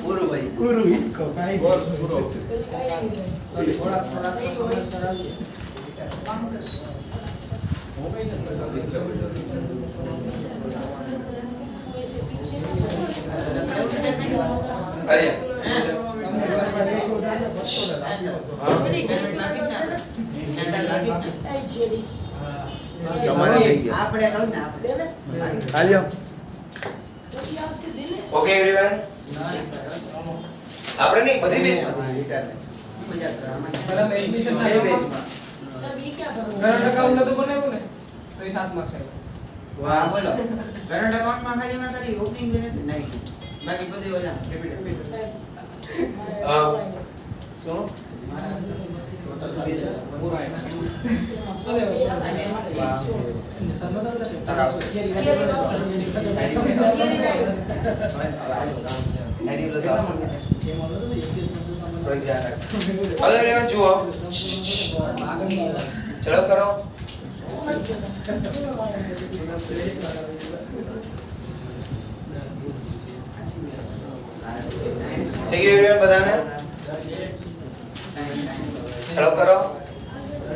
પૂરું ભાઈ પૂરું હિચકો કાઈ બોલ પૂરો થોડા સમયસર આવીએ. આઈએ તમારે થઈ ગયા આપણે કહું ને આપણે હાલ્યો ઓકે એવરીવન આપણે નહીં બધી બેચમાં પહેલા એડમિશન ના બે બેચમાં કરંટ અકાઉન્ટ તો બનાવ્યું ને તો એ 7 માર્ક્સ આવ્યા. વાહ બોલો કરંટ અકાઉન્ટમાં ખાલી માં તારી ઓપનિંગ બેલેન્સ જ નહીં બાકી બધી ઓલા કેપિટલ શું પૂરો એની પ્લસ આવશે થોડી ધ્યાન રાખજો હવે એવરીવન જુઓ ઝડપ કરો થઈ ગયું એવરીવન બધાને ઝડપ કરો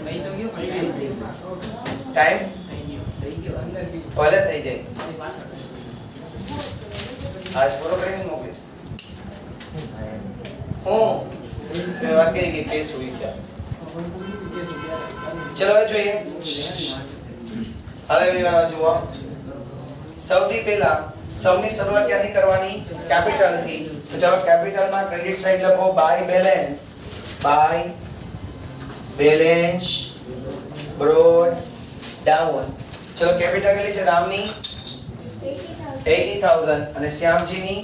નહીં તો ગયો પણ ટાઈમ થઈ ગયો અંદર બી ભલે થઈ જાય આજ પૂરો કરીને મોકલીશ હું મેં વાત કરી કે કેસ हुई क्या ચલો હવે જોઈએ હાલો એવરીવન હવે જુઓ સૌથી પહેલા સૌની શરૂઆત ક્યાંથી કરવાની કેપિટલ થી તો ચલો કેપિટલ માં ક્રેડિટ સાઈડ લખો બાય બેલેન્સ બ્રોડ ડાઉન ચલો કેપિટલ કેટલી છે રામની 80000 અને શ્યામજીની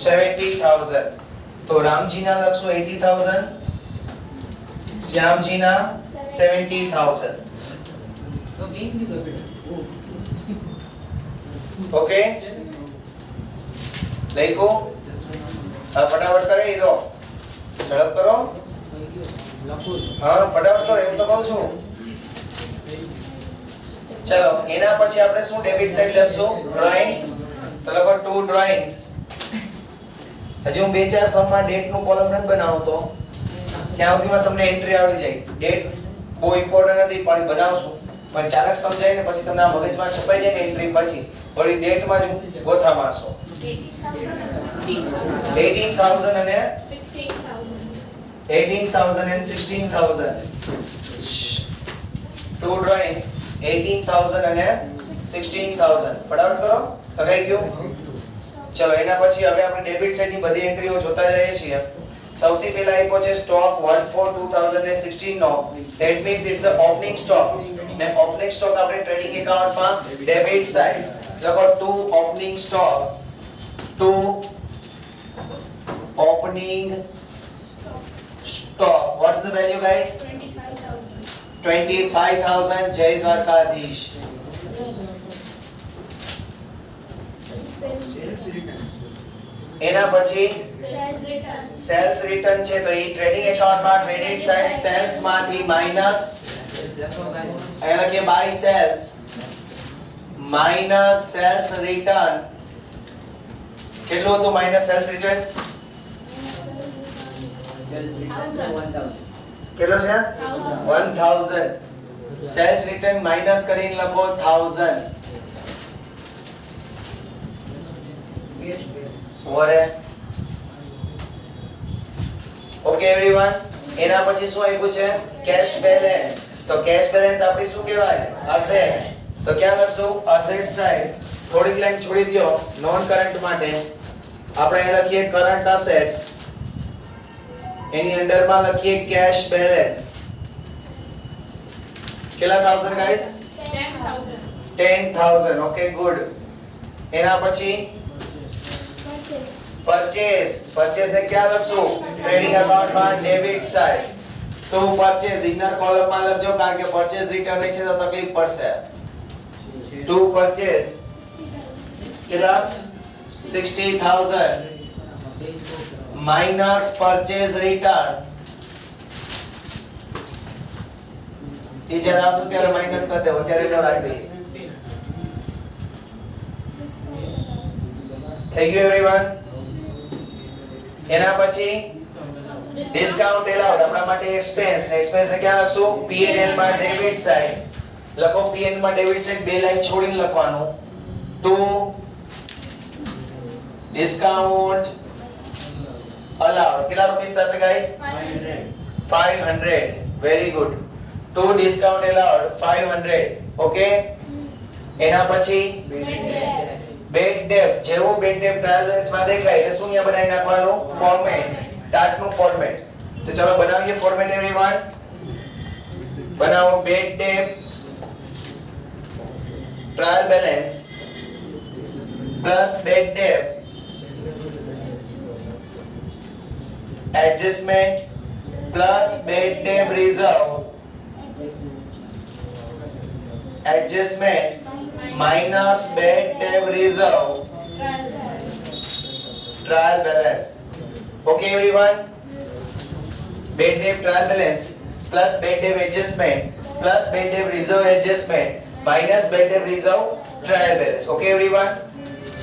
70000 તો રામજીના લખશો 80000 શ્યામજીના 70000 તો કેમ ની કેપિટલ ઓકે લખો ફટાફટ કરે ઈ લો ઝડપ કરો હા ફટાફટ કરો એમ તો કહું છું ચલો એના પછી આપણે શું ડેબિટ સાઈડ લખશું ડ્રોઈંગ્સ તો લખો 2 ડ્રોઈંગ્સ હજી હું બે ચાર સમમાં ડેટ નું કોલમ નથી બનાવતો ત્યાં સુધીમાં તમને એન્ટ્રી આવડી જાય ડેટ બહુ ઇમ્પોર્ટન્ટ નથી પણ બનાવશું પણ ચાલક સમજાય ને પછી તમને આ મગજમાં છપાઈ જાય ને એન્ટ્રી પછી વળી ડેટમાં જ ગોથા મારશો 18000 અને 18000 and 16000 two drawings 18000 અને 16000 ફટાફટ કરો થકાઈ ગયું ચલો એના પછી હવે આપણે ડેબિટ સાઈડ ની બધી એન્ટ્રીઓ જોતા જઈએ છીએ સૌથી પહેલા આપ્યો છે સ્ટોક 1/4/2016 નો that means it's a opening stock ને ઓપનિંગ સ્ટોક આપણે ટ્રેડિંગ એકાઉન્ટમાં ડેબિટ સાઈડ લખો to opening stock to opening stock what's the value guys 25000 jai dwarkadhish એના પછી સેલ્સ રિટર્ન છે તો એ ટ્રેડિંગ એકાઉન્ટમાં ક્રેડિટ સાઈડ સેલ્સ માંથી માઈનસ અહીંયા લખીએ by sales minus sales return કેટલું હતું માઈનસ સેલ્સ રિટર્ન કેટલો છે 1000 સેલ્સ રિટર્ન માઈનસ કરીને લખો 1000 ઓરે ઓકે एवरीवन એના પછી શું આપ્યું છે કેશ બેલેન્સ તો કેશ બેલેન્સ આપણી શું કહેવાય અસેટ તો ક્યાં લખશું અસેટ સાઈડ થોડીક લાઈન છોડી દયો નોન કરંટ માટે આપણે અહીં લખીએ કરંટ અસેટ્સ એની અંડરમાં લખીએ કેશ બેલેન્સ કેટલા થાઉઝન્ડ ગાઈસ 10000 ઓકે ગુડ એના પછી પરચેસ ને ક્યાં લખશું ટ્રેડિંગ એકાઉન્ટમાં debit side to purchase inner કોલમમાં લખજો કારણ કે પરચેસ રિટર્ન છે તો તકલીફ પડશે. To purchase 60,000. કેટલા 60,000 માઈનસ પરચેસ રિટર્ન. એ જ્યારે આવશે ત્યારે માઈનસ કરી દેવો, ત્યારે ન રાખી દઈએ. થઈ ગયું એવરીવન? એના પછી ડિસ્કાઉન્ટ એલાઉડ આપણા માટે એક્સપેન્સ ને એક્સપેન્સ ને ક્યાં લખશું? P&L માં ડેબિટ સાઈડ લખો. P&L માં ડેબિટ સાઈડ બે લાઈન છોડીને લખવાનું. ટુ ડિસ્કાઉન્ટ અલાઉડ કેટલા રૂપિયા થશે guys? 500. Very good. To discount allowed 500. Okay. એના પછી બેડ ડેપ જેવું બેડ ડેપ ટ્રાયલ બેલેન્સ માં દેખાય એટલે શૂન્ય બનાવી નાખવાનું. ફોર્મેટ ટાટ નું ફોર્મેટ. તો ચલો બનાવીએ ફોર્મેટ એવરીવન. બનાવો bad debt trial balance plus bad debt adjustment plus bad debt reserve adjustment minus bad debt reserve trial balance. Okay everyone? Bad debt trial balance plus bad debt adjustment plus bad debt reserve adjustment minus bad debt reserve trial balance. Okay everyone?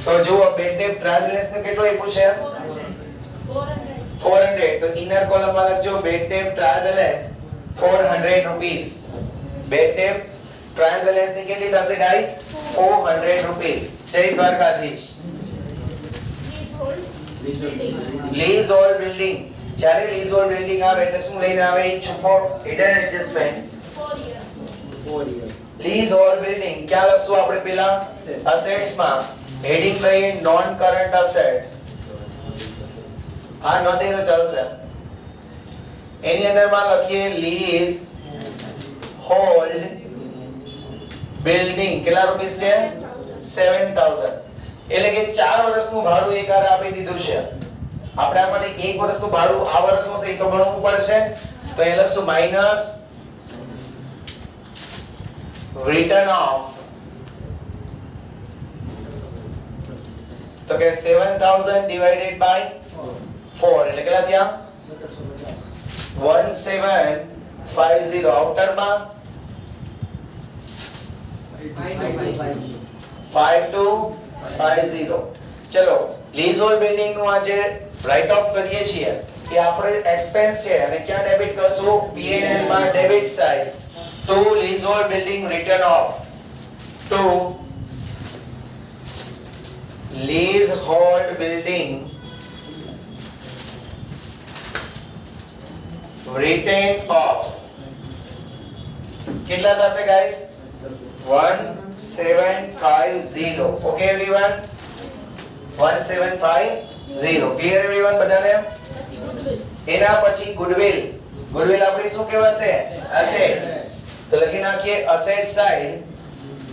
તો જો bad debt trial balance ને કેટલો આપ્યું છે? 400. તો inner કોલમમાં લખજો bad debt trial balance 400 rupees. Bad debt trial balance ની કેટલી થશે ગાઈસ? 400 રૂપીસ. જય દ્વારકાધીશ. લીઝ હોલ્ડ બિલ્ડિંગ જ્યારે લીઝ હોલ્ડ બિલ્ડિંગ આવે એટલે શું લઈને આવે? છુપો hidden adjustment. Lease hold building ક્યાં લખશું આપણે? પેલા અસેટ્સ માં હેડિંગ લઈએ નોન કરન્ટ અસેટ. આ ન દે તો ચાલશે. એની અંદરમાં લખીએ લીઝ હોલ્ડ બિલ્ડિંગ કેટલા રૂપિયા છે? 7,000. એટલે કે 4 વર્ષનું ભાડું એકવાર આપી દીધું છે. આપણે આમાંથી 1 વર્ષનું ભાડું આ વર્ષનું છે એ તો ગણવું પડશે. તો એ લખશું માઈનસ રિટર્ન ઓફ. તો કે 7,000 ડિવાઇડેડ બાય 4 એટલે કેટલા થયા? 1750 આઉટરમાં 5250. ચલો લીઝ હોલ્ડ બિલ્ડિંગ નું આજે રાઇટ ઓફ કરીએ છીએ એ આપણે એક્સપેન્સ છે અને ક્યાં ડેબિટ કરશું? P&L માં debit side. To lease hold building written off. To lease hold building written off કેટલા થશે guys? 1750. Okay everyone? 1750. Clear everyone બધાને? એના પછી ગુડવિલ. ગુડવિલ આપણી શું કહેવાશે? એસેટ. તો લખી નાખીએ એસેટ સાઈડ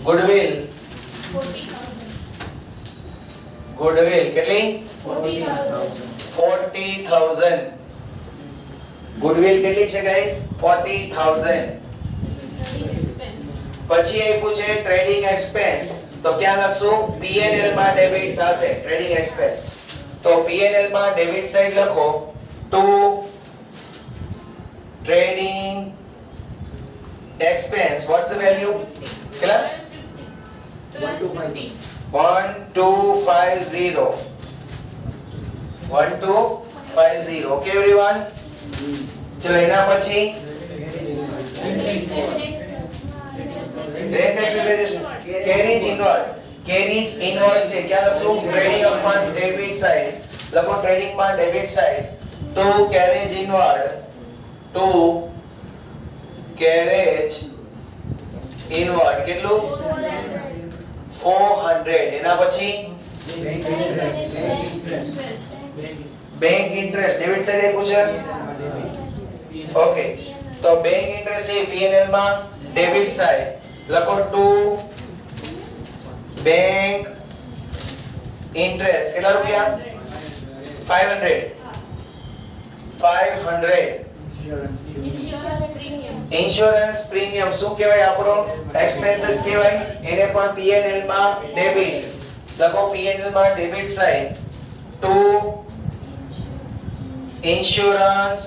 ગુડવિલ. ગુડવિલ કેટલી? 40,000. ગુડવિલ કેટલી છે ગાઈસ? 40,000. પછી આપ્યું છે ટ્રેડિંગ એક્સપેન્સ. તો ક્યાં લખશું? P&L માં ડેબિટ થશે ટ્રેડિંગ એક્સપેન્સ. તો P&L માં ડેબિટ સાઈડ લખો to trading expense. What's the value? કેટલા? 1250. 1250. 1250. Okay everyone? ચલો એના પછી Direct taxation carriage inward. Carriage inward છે ક્યાં લખશું? ટ્રેડિંગ અપમાં ડેબિટ સાઈડ લખો. ટ્રેડિંગ માં debit side to carriage inward. To carriage inward કેટલું? 400. એના પછી બેંક ઇન્ટરેસ્ટ ડેબિટ સાઈડ આપ્યું છે. ઓકે તો બેંક ઇન્ટરેસ્ટ છે P&L માં ડેબિટ સાઈડ લખો ટુ બેંક ઇન્ટરેસ્ટ કેટલા રૂપિયા? 500. 500. ઇન્સ્યોરન્સ પ્રીમિયમ શું કહેવાય? આપણો એક્સપેન્સ જ કહેવાય. એને પણ P&L માં ડેબિટ. લખો P&L માં debit side to insurance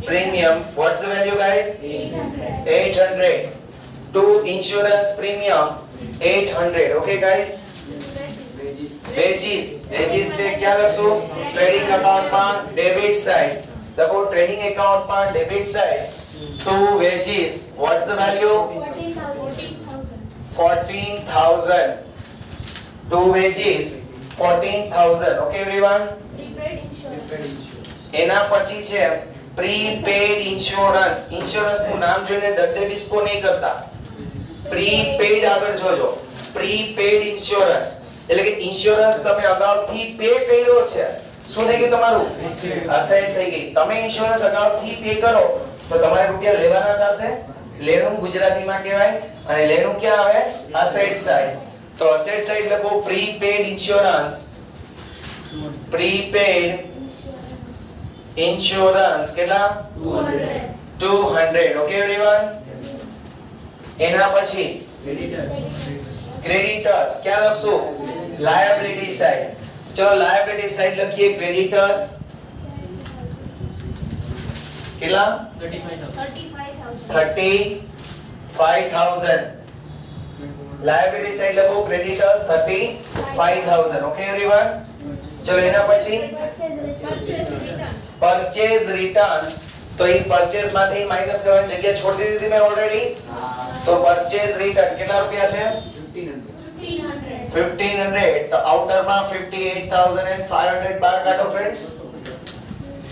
premium. What's the value, guys? 800. To insurance premium 800. Okay, guys? Wages. Wages છે ક્યાં લખશું? ટ્રેડિંગ એકાઉન્ટ માં ડેબિટ સાઈડ. લખો ટ્રેડિંગ એકાઉન્ટ માં debit side to wages. What's the value? 14,000. To wages 14,000. Okay, everyone? એના પછી છે prepaid insurance. Insurance નું નામ જોઈને દર્દે ડિસ્કો નહીં કરતા. પ્રીપેડ આગળ જોજો. પ્રીપેડ ઇન્સ્યોરન્સ એટલે કે ઇન્સ્યોરન્સ તમે અગાઉથી પે કર્યો છે. શું થઈ ગયું તમારું? અસેટ થઈ ગઈ. તમે ઇન્સ્યોરન્સ અગાઉથી પે કરો તો તમારે રૂપિયા લેવાના થશે. લેનું ગુજરાતીમાં કહેવાય અને લેનું ક્યાં આવે? Asset side. તો અસેટ સાઈડ લખો પ્રીપેડ ઇન્સ્યોરન્સ. પ્રીપેડ ઇન્સ્યોરન્સ કેટલા? 200. Okay everyone? એના પછી ક્રેડિટર્સ ક્યાં લખશું? Liability side. ચલો લાયબિલિટી સાઈડ લખીએ ક્રેડિટર્સ કેટલા? 35,000. લાયબિલિટી સાઈડ લખો ક્રેડિટર્સ 35,000. Okay everyone? ચલો એના પછી પરચેઝ રિટર્ન. તો એ પરચેઝ માંથી માઈનસ કરવાની જગ્યા છોડી દીધી મેં ઓલરેડી. તો પરચેઝ રિટર્ન કેટલા રૂપિયા છે? 1500. તો આઉટર માં 58,500 બાર કાઢો ફ્રેન્ડ્સ.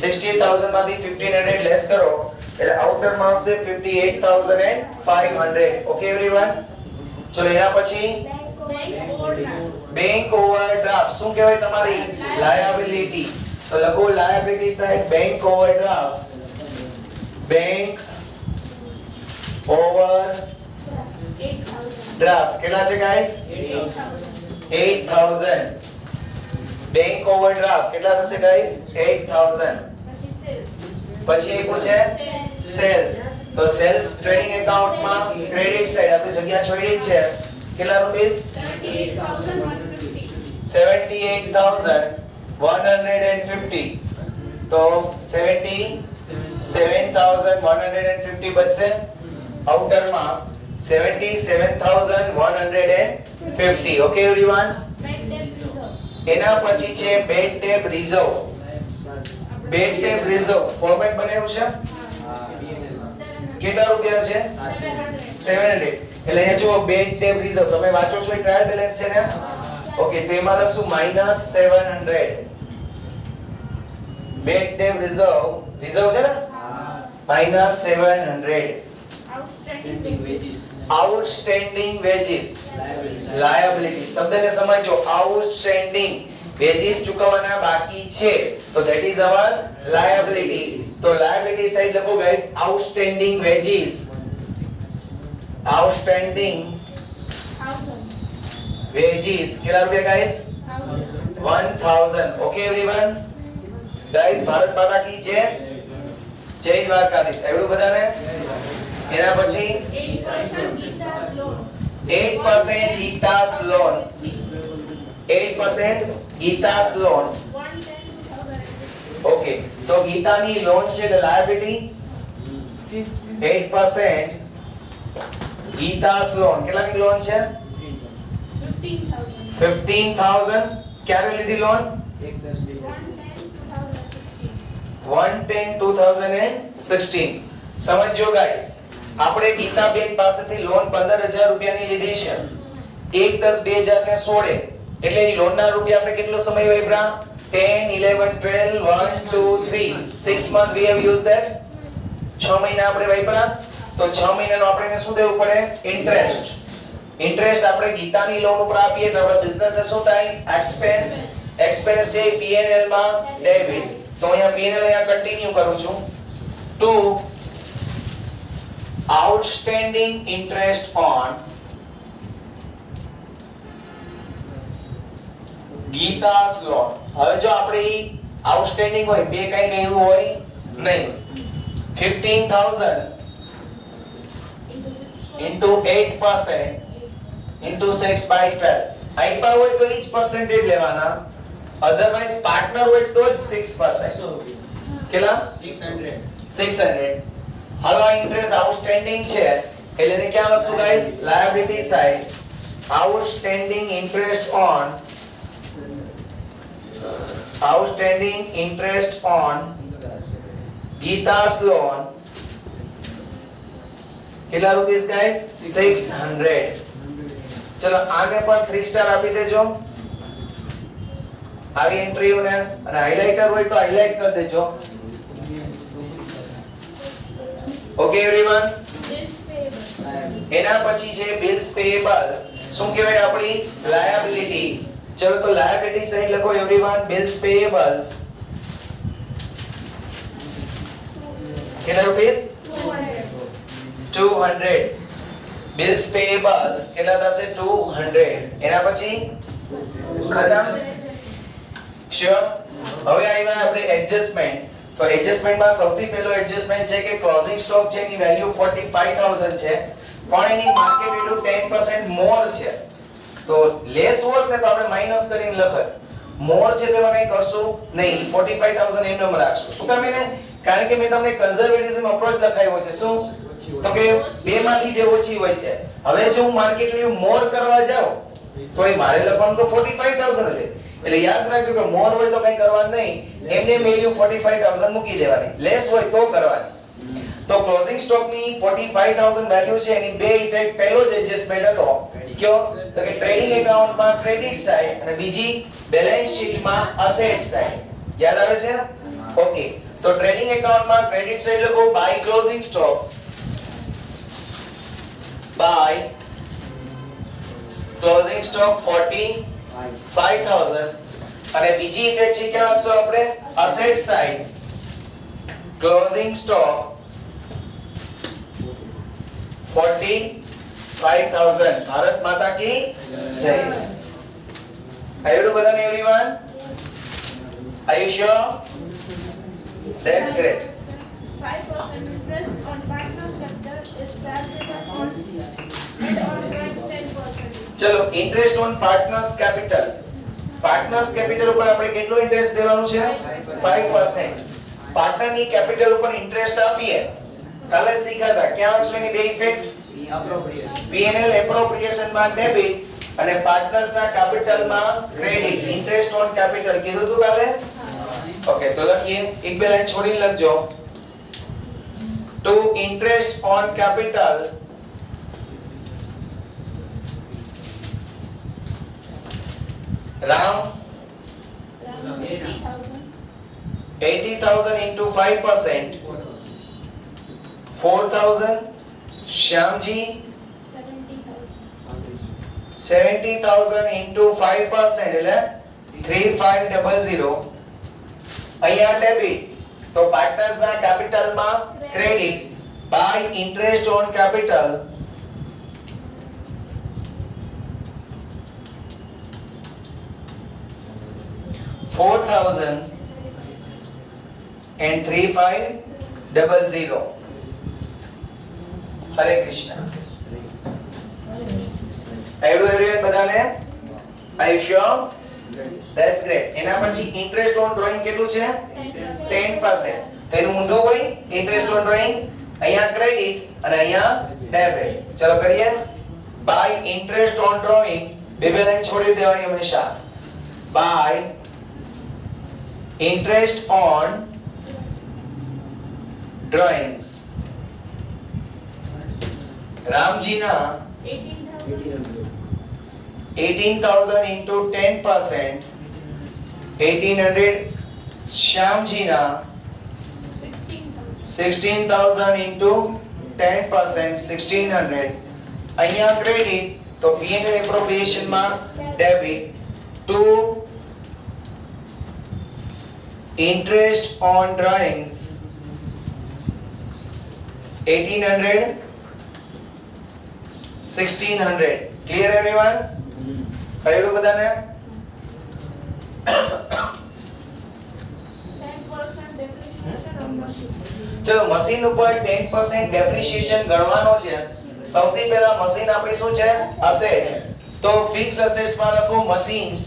60,000 માંથી 1500 લેસ કરો એટલે આઉટર માં આવશે 58,500. Okay everyone? ચલો એના પછી બેંક ઓવરડ્રાફ્ટ શું કહેવાય તમારી? લાયબિલિટી. તો લખો liability side bank overdraft. Bank overdraft કેટલા છે ગાઈસ? 8,000. બેંક ઓવરડ્રાફ્ટ કેટલા થશે ગાઈસ? 8,000. પછી એ પૂછે સેલ્સ. તો સેલ્સ ટ્રેડિંગ એકાઉન્ટ માં ક્રેડિટ સાઈડ આપણે જગ્યા છોડી જ છે. કેટલા રૂપીસ? 78,150. તો 77,150 બચશે. આઉટર માં 77,150. Okay everyone? એના પછી છે bad debt reserve. Bad debt reserve format બનાવ્યું છે. કેટલા રૂપિયા છે? 700. એટલે અહીંયા જુઓ બેડ ટેબ રિઝર્વ તમે વાંચો છો એ ટ્રાયલ બેલેન્સ છે ને? ઓકે તો એમાં લખશું -700. બેડ ટેબ રિઝર્વ રિઝર્વ છે ને? -700. Outstanding veggies liability. શબ્દને સમજો. આઉટસ્ટેન્ડિંગ વેજીસ ચૂકવવાના બાકી છે તો ધેટ ઇઝ અવર લાયબિલિટી. તો લાયબિલિટી સાઈડ લખો guys outstanding veggies. Outstanding veggies કેટલા રૂપિયા guys? 1,000. Okay everyone? Guys Bharat માતા કી જય. જય દ્વારકાધીશ. આવડું બધાને? એના પછી 8% Geeta's loan. 8% Geeta's loan. Okay તો ગીતાની લોન છે એટલે લાયબિલિટી 8% ગીતાસ લોન. કેટલાની લોન છે? 15,000. ક્યારે લીધી લોન? 1/10/2016. સમજો ગાઈસ આપણે ગીતાબેન પાસેથી લોન 15,000 રૂપિયાની લીધી છે. 1/10/2016 એટલે લોનના રૂપિયા આપણે કેટલો સમય વાપર્યા? 10 11 12 1 2 3 6 months we have used that. 6 મહિના આપણે વાપર્યા તો 6 મહિનાનો આપણે શું દેવું પડે? ઇન્ટરેસ્ટ. ઇન્ટરેસ્ટ આપણે ગીતાની લોન ઉપર આપીએ એટલે આપણા બિઝનેસ શું થાય? એક્સપેન્સ. એક્સપેન્સ છે P&L માં ડેબિટ. તો અહીંયા P&L અહીંયા કન્ટિન્યુ કરું છું. To outstanding interest on Geeta's loan. હવે જો આપણે આઉટસ્ટેન્ડિંગ હોય બે કઈ કર્યું હોય નહીં 15,000 into 8% into 6 by 12. આઈપા હોય તો ઈ જ percentage લેવાના, અધરવાઇઝ પાર્ટનર હોય તો જ 6%. કેટલા? 600. હાલો આ ઇન્ટરેસ્ટ આઉટસ્ટેન્ડિંગ છે એટલે એને ક્યાં લખશું guys? Liability side. Outstanding interest on ગીતા's loan. કેટલા રૂપીસ ગાઈસ? 600. ચલો આને પણ 3 સ્ટાર આપી દેજો આવી એન્ટ્રીઓને, અને હાઇલાઇટર હોય તો હાઇલાઇટ કરી દેજો. Okay everyone. એના પછી છે બિલ્સ પેયેબલ. શું કહેવાય આપણી? લાયબિલિટી. ચલો તો લાયબિલિટી સાઈડ લખો એવરીવન. બિલ્સ પેયેબલ્સ કેટલા રૂપીસ? 200. બિલ્સ પેયેબલ્સ કેટલા થશે? 200. એના પછી ખતમ. શ્યોર. હવે આવ્યા આપણે એડજસ્ટમેન્ટ. તો એડજસ્ટમેન્ટમાં સૌથી પહેલો એડજસ્ટમેન્ટ છે કે ક્લોઝિંગ સ્ટોક છે એની વેલ્યુ 45000 છે, પણ એની માર્કેટ વેલ્યુ 10% મોર છે. તો લેસ હોત ને તો આપણે માઈનસ કરીને લખત, મોર છે તેમાં કંઈ કરશું નહીં, 45000 એમ નંબર રાખશું. શું કામ એને? કારણ કે મેં તમને કન્ઝર્વેટિઝમ અપ્રોચ લખાયો છે. શું? તો કે બે માંથી જે ઓછી હોય તે. હવે જો હું માર્કેટ વેલ્યુ મોર કરવા જાઉં તો એ મારે લખવાનું તો 45000 છે. એટલે યાદ રાખજો કે મોર હોય તો કંઈ કરવાનું નહીં, એમને વેલ્યુ 45000 મૂકી દેવાની, લેસ હોય તો કરવાની. તો ક્લોઝિંગ સ્ટોકની 45000 વેલ્યુ છે એની બે ઇફેક્ટ. પહેલો જ એડજસ્ટમેન્ટ હતો કયો? તો કે ટ્રેડિંગ એકાઉન્ટમાં ક્રેડિટ સાઈડ અને બીજી બેલેન્સ શીટમાં અસેટ સાઈડ. યાદ આવે છે? ઓકે. તો ટ્રેડિંગ એકાઉન્ટમાં ક્રેડિટ સાઈડ લખો by closing stock, by closing stock 45000. અને બીજી ઇફેક્ટ છે ક્યાં લખશો આપણે? Asset side closing stock 45000. Bharat માતા કી જય. આવ્યું બધાને everyone? Are you sure? That's great. 5% interest on partner's capital is chargeable on and on drawings 10%. ચલો interest on partners capital. Partners capital ઉપર આપણે કેટલો ઇન્ટરેસ્ટ દેવાનું છે? 5%. પાર્ટનરની કેપિટલ ઉપર ઇન્ટરેસ્ટ આપીએ કાલે શીખ્યા ક્યાં લખશું એની બે ઇફેક્ટ? P&L એપ્રોપ્રિએશન માં ડેબિટ અને પાર્ટનર્સના કેપિટલમાં ક્રેડિટ. ઇન્ટરેસ્ટ ઓન કેપિટલ કીધું હતું કાલે? ઓકે તો લખીએ, એક બે લાઈન છોડીને લખજો. To interest on capital Ram 80,000 into 5%, 4,000. શ્યામજી 70,000 into 5% એટલે 3500. અહીંયા ડેબિટ, તો પાર્ટનર્સના કેપિટલમાં credit by interest on capital 4,000 and 3500. Hare Krishna. everyone બધાને? are you sure? That's great. એના પછી ઇન્ટરેસ્ટ ઓન ડ્રોઈંગ કેટલું છે? 10%. તો એનું ઊંધું હોય ઇન્ટરેસ્ટ ઓન ડ્રોઈંગ, અહીંયા ક્રેડિટ અને અહીંયા ડેબિટ. ચલો કરીએ. બાય ઇન્ટરેસ્ટ ઓન ડ્રોઈંગ બે બે લાઈન છોડી દેવાની હંમેશા. By interest on drawings. રામજીના 18,000 into 10%, 1,800. શ્યામજીના 16,000 into 10%, 1,600. અહીંયા ક્રેડિટ, તો P&L એપ્રોપ્રિએશન માં debit. To interest on drawings 1,800, 1,600. Clear everyone? કયું બધાને? 10% depreciation on machine. ચલો મશીન ઉપર 10% ડેપ્રિસિએશન ગણવાનો છે. સૌથી પહેલા મશીન આપણી શું છે? અસેટ. તો ફિક્સ એસેટ્સ માં લખો મશીન્સ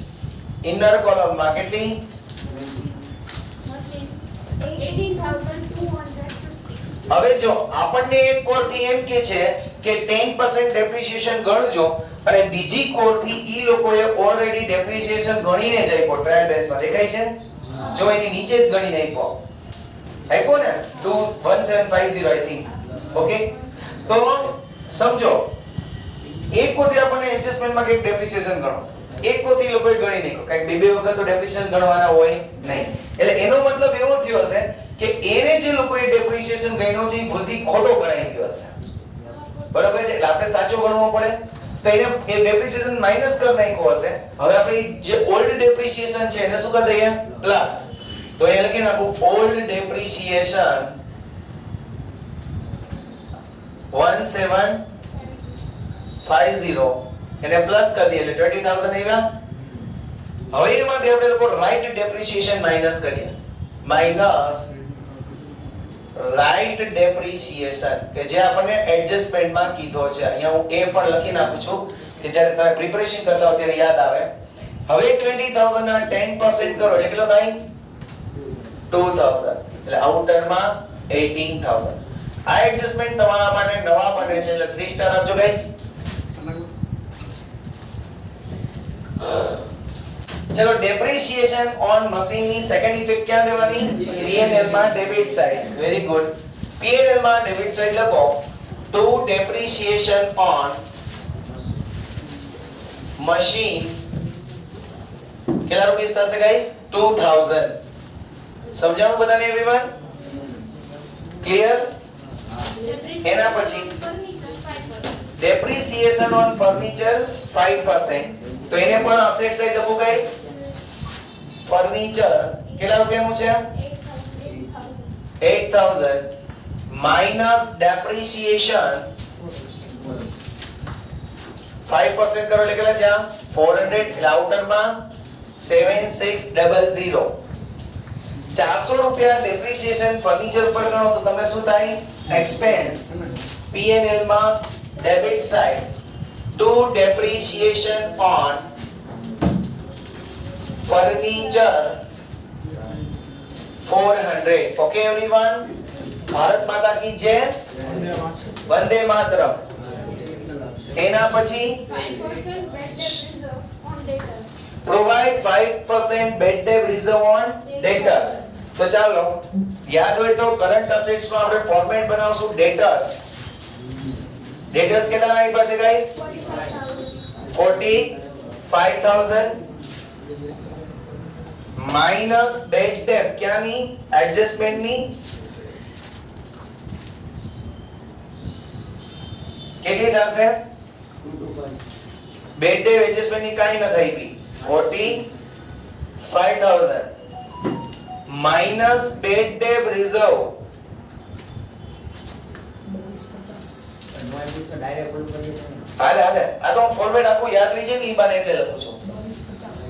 ઇનર કોલમ માં કેટલી? Machine 18,250. હવે જો આપણને એક કોડ થી એમ કે છે કે 10% ડેપ્રિસિએશન ગણજો અને બીજી કોડ થી ઈ લોકોએ ઓલરેડી ડેપ્રિસિએશન ગણીને જ આપ્યો ટ્રાયલ બેસમાં દેખાય છે. જો એની નીચે જ ગણીને આપ્યો ને 21750 આઈ થિંક. ઓકે તો સમજો એક કોડ થી આપણને એડજસ્ટમેન્ટમાં કે ડેપ્રિસિએશન ગણો, એક કોડ થી લોકોએ ગણી નહીં કઈક બે વખત તો ડેપ્રિસિએશન ગણવાના હોય નહીં. એટલે એનો મતલબ એવો થયો હશે કે એને જે લોકોએ ડેપ્રિસિએશન ગણ્યો છે એ ભૂલથી ખોટો ગણાઈ ગયો હશે. બરાબર છે? એટલે આપણે સાચો ગણવો પડે તો એને એ ડેપ્રિસિએશન માઈનસ કરી નાખ્યો હશે. હવે આપણી જે ઓલ્ડ ડેપ્રિસિએશન છે એને શું કરી દઈએ? પ્લસ. તો એ લખી નાખું ઓલ્ડ ડેપ્રિસિએશન 1750 એને પ્લસ કરી દઈએ એટલે 20000 આવ્યા. હવે એમાંથી આપણે લોકો રાઈટ ડેપ્રિસિએશન માઈનસ કરીએ. માઈનસ રાઈટ ડેપ્રિસિએશન કે જે આપણને એડજસ્ટમેન્ટમાં કીધો છે. અહીંયા હું એ પણ લખી નાખું છું કે જ્યારે તમે પ્રિપરેશન કરતા હો ત્યારે યાદ આવે. હવે 20000 ના 10% કરો એટલે કેટલો થાય? 2000. એટલે આઉટરમાં 18000. આ એડજસ્ટમેન્ટ તમારા માટે નવા બને છે એટલે 3 સ્ટાર આપજો ગાઈસ. ચલો ડેપ્રિસિએશન ઓન મશીન ની સેકન્ડ ઇફેક્ટ ક્યાં લેવાની? P&L માં debit side. Very good. P&L માં ડેબિટ સાઈડ લખો ટુ ડેપ્રિસિએશન ઓન મશીન કેટલા રૂપિયા થશે ગાઈસ? 2000. સમજાણું બધાને એવરીવન? ક્લિયર? એના પછી ડેપ્રિસિએશન ઓન ફર્નિચર 5%. તો એને પણ અસેટ સાઈડ લખો ગાઈસ. ફર્નિચર કેટલા રૂપિયાનું છે? 8000 માઈનસ ડેપ્રિસિએશન 5% કરો એટલે કેટલા થયા? 400. એટલે આઉટરમાં 7600. 400 રૂપિયા ડેપ્રિસિએશન ફર્નિચર પર ગણો તો તમે શું થાય? એક્સપેન્સ. P&L માં debit side to depreciation on furniture 400. Okay everyone? Bharat માતા કી જય. વંદે માતરમ. એના પછી 5% bad debt reserve on debtors. provide 5% bad debt reserve on debtors. તો ચાલો યાદ હોય તો કરંટ અસેટ્સ માં આપણે ફોર્મેટ બનાવશું ડેટર્સ. ડેટર્સ કેટલા આવી પાસે ગાઈસ? 45000 માઈનસ બેડ ડેટ ક્યાંની? એડજસ્ટમેન્ટની. કેટલી થશે? બેડ ડેટ એડજસ્ટમેન્ટની કાઈ ન થઈ બી 45000 માઈનસ બેડ ડેટ રિઝર્વ હાલે હાલે. આ તો ફોર્મેટ આખું યાદ રહી જાય ને ઈ બાને એટલે લખું છું.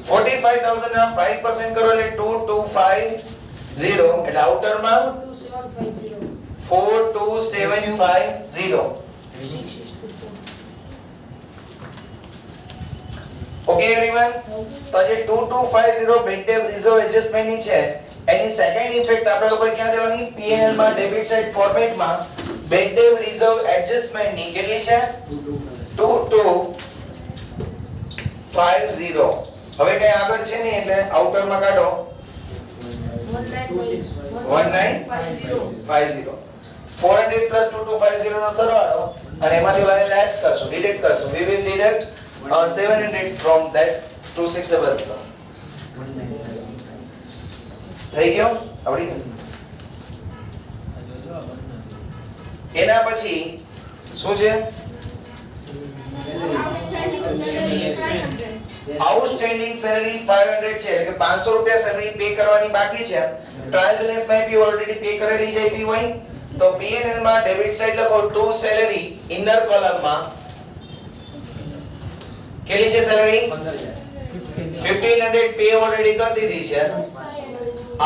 45000 ના 5% કરો એટલે 2250 એટલે આઉટરમાં 42750. Okay everyone? તો જે 2250 બેડ ડેટ રિઝર્વ એડજસ્ટમેન્ટ ની છે એની સેકન્ડ ઇફેક્ટ આપણે લોકોએ ક્યાં દેવાની? P&L માં ડેબિટ સાઈડ ફોર્મેટમાં બેડ ડેટ રિઝર્વ એડજસ્ટમેન્ટ ની કેટલી છે? 2250. હવે કઈ આગળ છે ને એટલે આઉટરમાં કાઢો 1950. 400 plus 2250 નો સરવાળો અને એમાંથી ઓલાને લેસ કરશું, ડિડક્ટ કરશું. We will deduct 700 from that 2600. થઈ ગયો? આવડી ગયું? એના પછી શું છે? આઉટસ્ટેન્ડિંગ સેલેરી 500 છે એટલે કે 500 રૂપિયા સેલેરી પે કરવાની બાકી છે. ટ્રાયલ બેલેન્સ માં બી ઓલરેડી પે કરેલી છે બી હોય તો P&L માં ડેબિટ સાઈડ લખો ટુ સેલેરી ઇનર કોલમ માં કેટલી છે સેલેરી? 1500 પે ઓલરેડી કરી દીધી છે.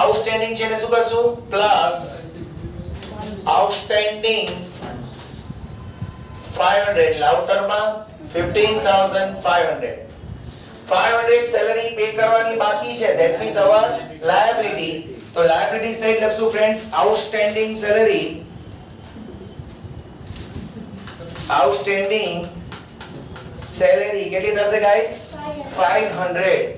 આઉટસ્ટેન્ડિંગ છે ને શું કરશું? પ્લસ આઉટસ્ટેન્ડિંગ 500 એટલે આઉટરમાં 15500 500 સેલરી પે કરવાની બાકી છે ધેટ મીન્સ અવર લાયબિલિટી તો લાયબિલિટી સાઈડ લખશું friends outstanding salary outstanding salary કેટલી થશે ગાઈસ 500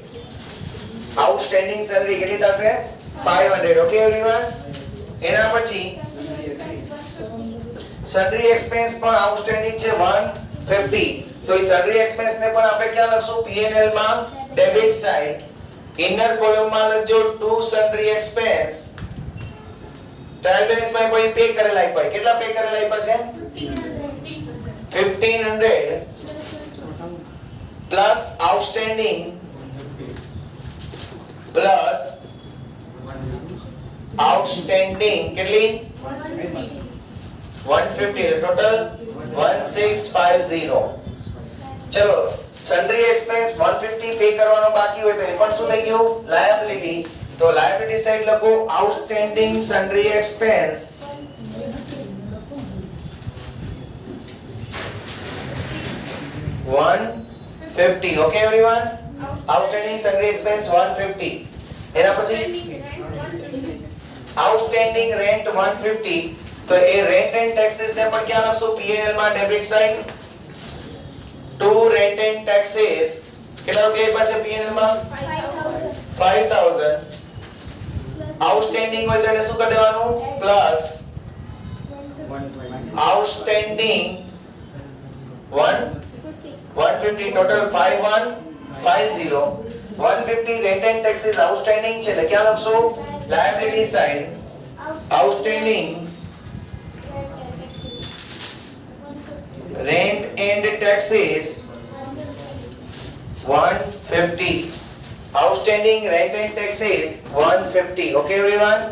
આઉટસ્ટેન્ડિંગ સેલરી કેટલી થશે 500 ઓકે એવરીવન એના પછી સન્ડ્રી એક્સપેન્સ પણ આઉટસ્ટેન્ડિંગ છે 150 તો એ સન્ડ્રી એક્સપેન્સ ને પણ આપણે ક્યાં લખશું P&L માં ડેબિટ સાઈડ ઇનર કોલમ માં લખજો ટુ સન્ડ્રી એક્સપેન્સ ટ્રાયલ બેલેન્સ માં કોઈ પે કરેલા આપ્યા કેટલા પે કરેલા આપ્યા છે 1500 પ્લસ આઉટસ્ટેન્ડિંગ પ્લસ આઉટસ્ટેન્ડિંગ કેટલી 150 ટોટલ 1650 ચલો સન્ડ્રી એક્સપેન્સ 150 પે કરવાનો બાકી હોય તો એ પણ શું થઈ ગયું લાયબિલિટી તો લાયબિલિટી સાઈડ લખો outstanding સન્ડ્રી expense 150 okay everyone outstanding sundry expense 150 એના પછી outstanding rent 150 તો એ rent and taxes ને પણ ક્યાં લખશું P&L માં debit side to rent and taxes કેટલા રૂપિયા આપ્યા છે P&L માં 5000 outstanding હોય તો એને શું કરી દેવાનું plus outstanding 150 total 5150 150 rent and taxes outstanding છે એટલે ક્યાં લખશો liability side outstanding rent and taxes 150 outstanding rent and taxes 150 okay everyone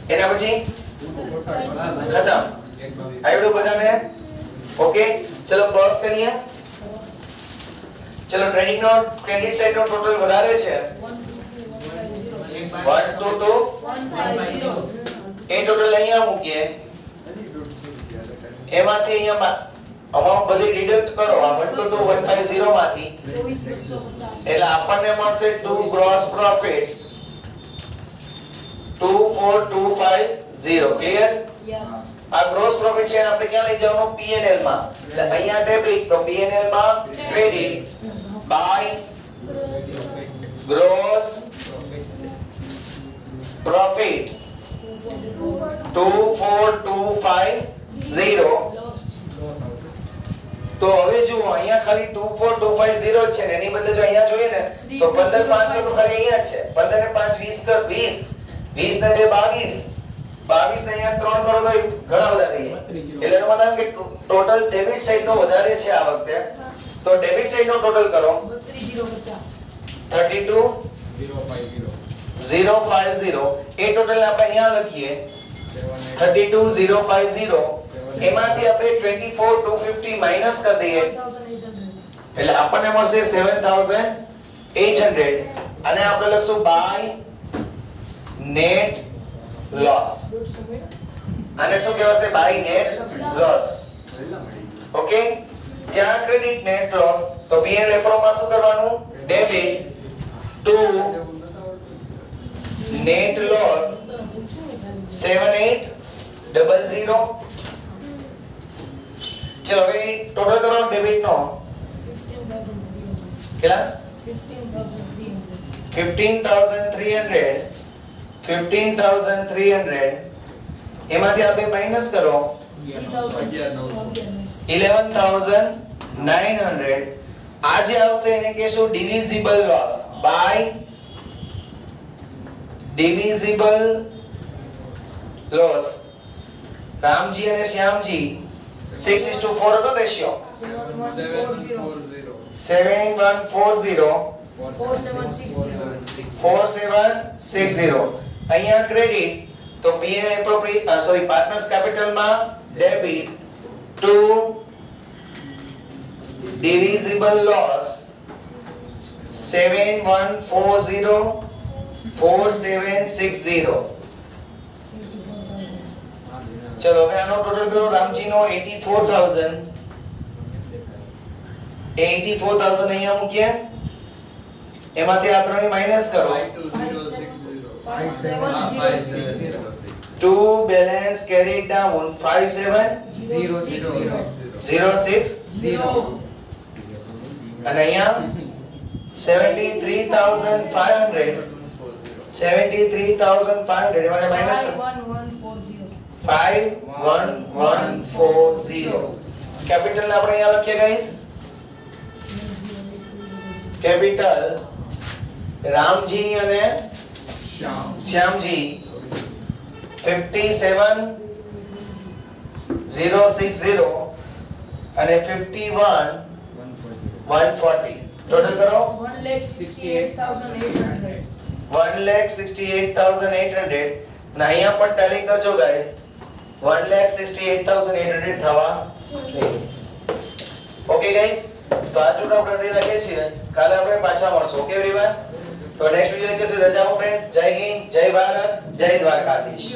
એના પછી ખતમ આવડું બધાને ઓકે ચલો ક્રોસ કરીએ ચલો ટ્રેડિંગ નો ક્રેડિટ સાઈડ નો ટોટલ વધારે છે 122 એ ટોટલ અહીંયા મૂકીએ એમાંથી અહીંયા અમાઉન્ટ બધી ડિડક્ટ કરો આ 122 માંથી એટલે આપણને મળશે 2 ગ્રોસ પ્રોફિટ 24250 ક્લિયર આ ગ્રોસ પ્રોફિટ છે આપણે ક્યાં લઈ જવાનું P&L માં એટલે અહીંયા ડેબિટ તો P&L માં ક્રેડિટ બાય ગ્રોસ પ્રોફિટ 24250 તો હવે જુઓ અહીંયા ખાલી 24250 જ છે ને એની બદલે જો અહીંયા જોઈએ ને તો 15500 તો ખાલી અહીંયા જ છે 15 ને 5 20 કર 20 20 ને 2 22 ને અહીંયા 3 કરો તો ઘણા બધા થઈ જાય એટલે એનો મતલબ કે ટોટલ ડેબિટ સાઈડ નો વધારે છે આ વખતે તો ડેબિટ સાઈડ નો ટોટલ કરો 32050 એ ટોટલ આપણે અહીંયા લખીએ 32050 એમાંથી આપણે 24250 માઈનસ કરી દઈએ એટલે આપણને મળશે 7800 અને આપણે લખશું બાય નેટ લોસ આને શું કહેવાશે બાય નેટ લોસ ઓકે ત્યાં ક્રેડિટ નેટ લોસ તો P&L એપ્રો માં શું કરવાનું ડેબિટ ટુ નેટ લોસ 7800 ચલો હવે ટોટલ કરો ડેબિટ નો કેટલા 15300 એમાંથી આપણે માઈનસ કરો 11900 આ જે આવશે એને કહેશું divisible loss by divisible loss Ramji અને શ્યામજી 6:4 હતો રેશિયો 7140 4760 અહીંયા ક્રેડિટ તો P&L appropriate sorry partners capital માં ડેબિટ ટુ divisible loss 7140 4760 ચલો હવે આનો ટોટલ કરો રામજીનો 84000 84000 અહીંયા મૂકીએ એમાંથી આ ત્રણેય માઈનસ કરો 2 balance carried down 5706 અને અહીંયા 73500 એમાં માઈનસ 51140 કેપિટલ ને આપણે અહીંયા લખીએ ગાઈસ કેપિટલ રામજી અને શ્યામજી 57060 અને 51140 ટોટલ કરો 1,68,800 અને અહીંયા પણ ટેલી કરજો ગાઈસ 1,68,800 થવા ઓકે ગાઈસ તો આજનું આપણે લખીએ છીએ કાલે આપણે પાછા મળશું ઓકે એવરીવન તો નેક્સ્ટ વિડિયો લેક્ચર છે રજાઓ ફ્રેન્ડ્સ જય હિન્દ જય ભારત જય દ્વારકાધીશ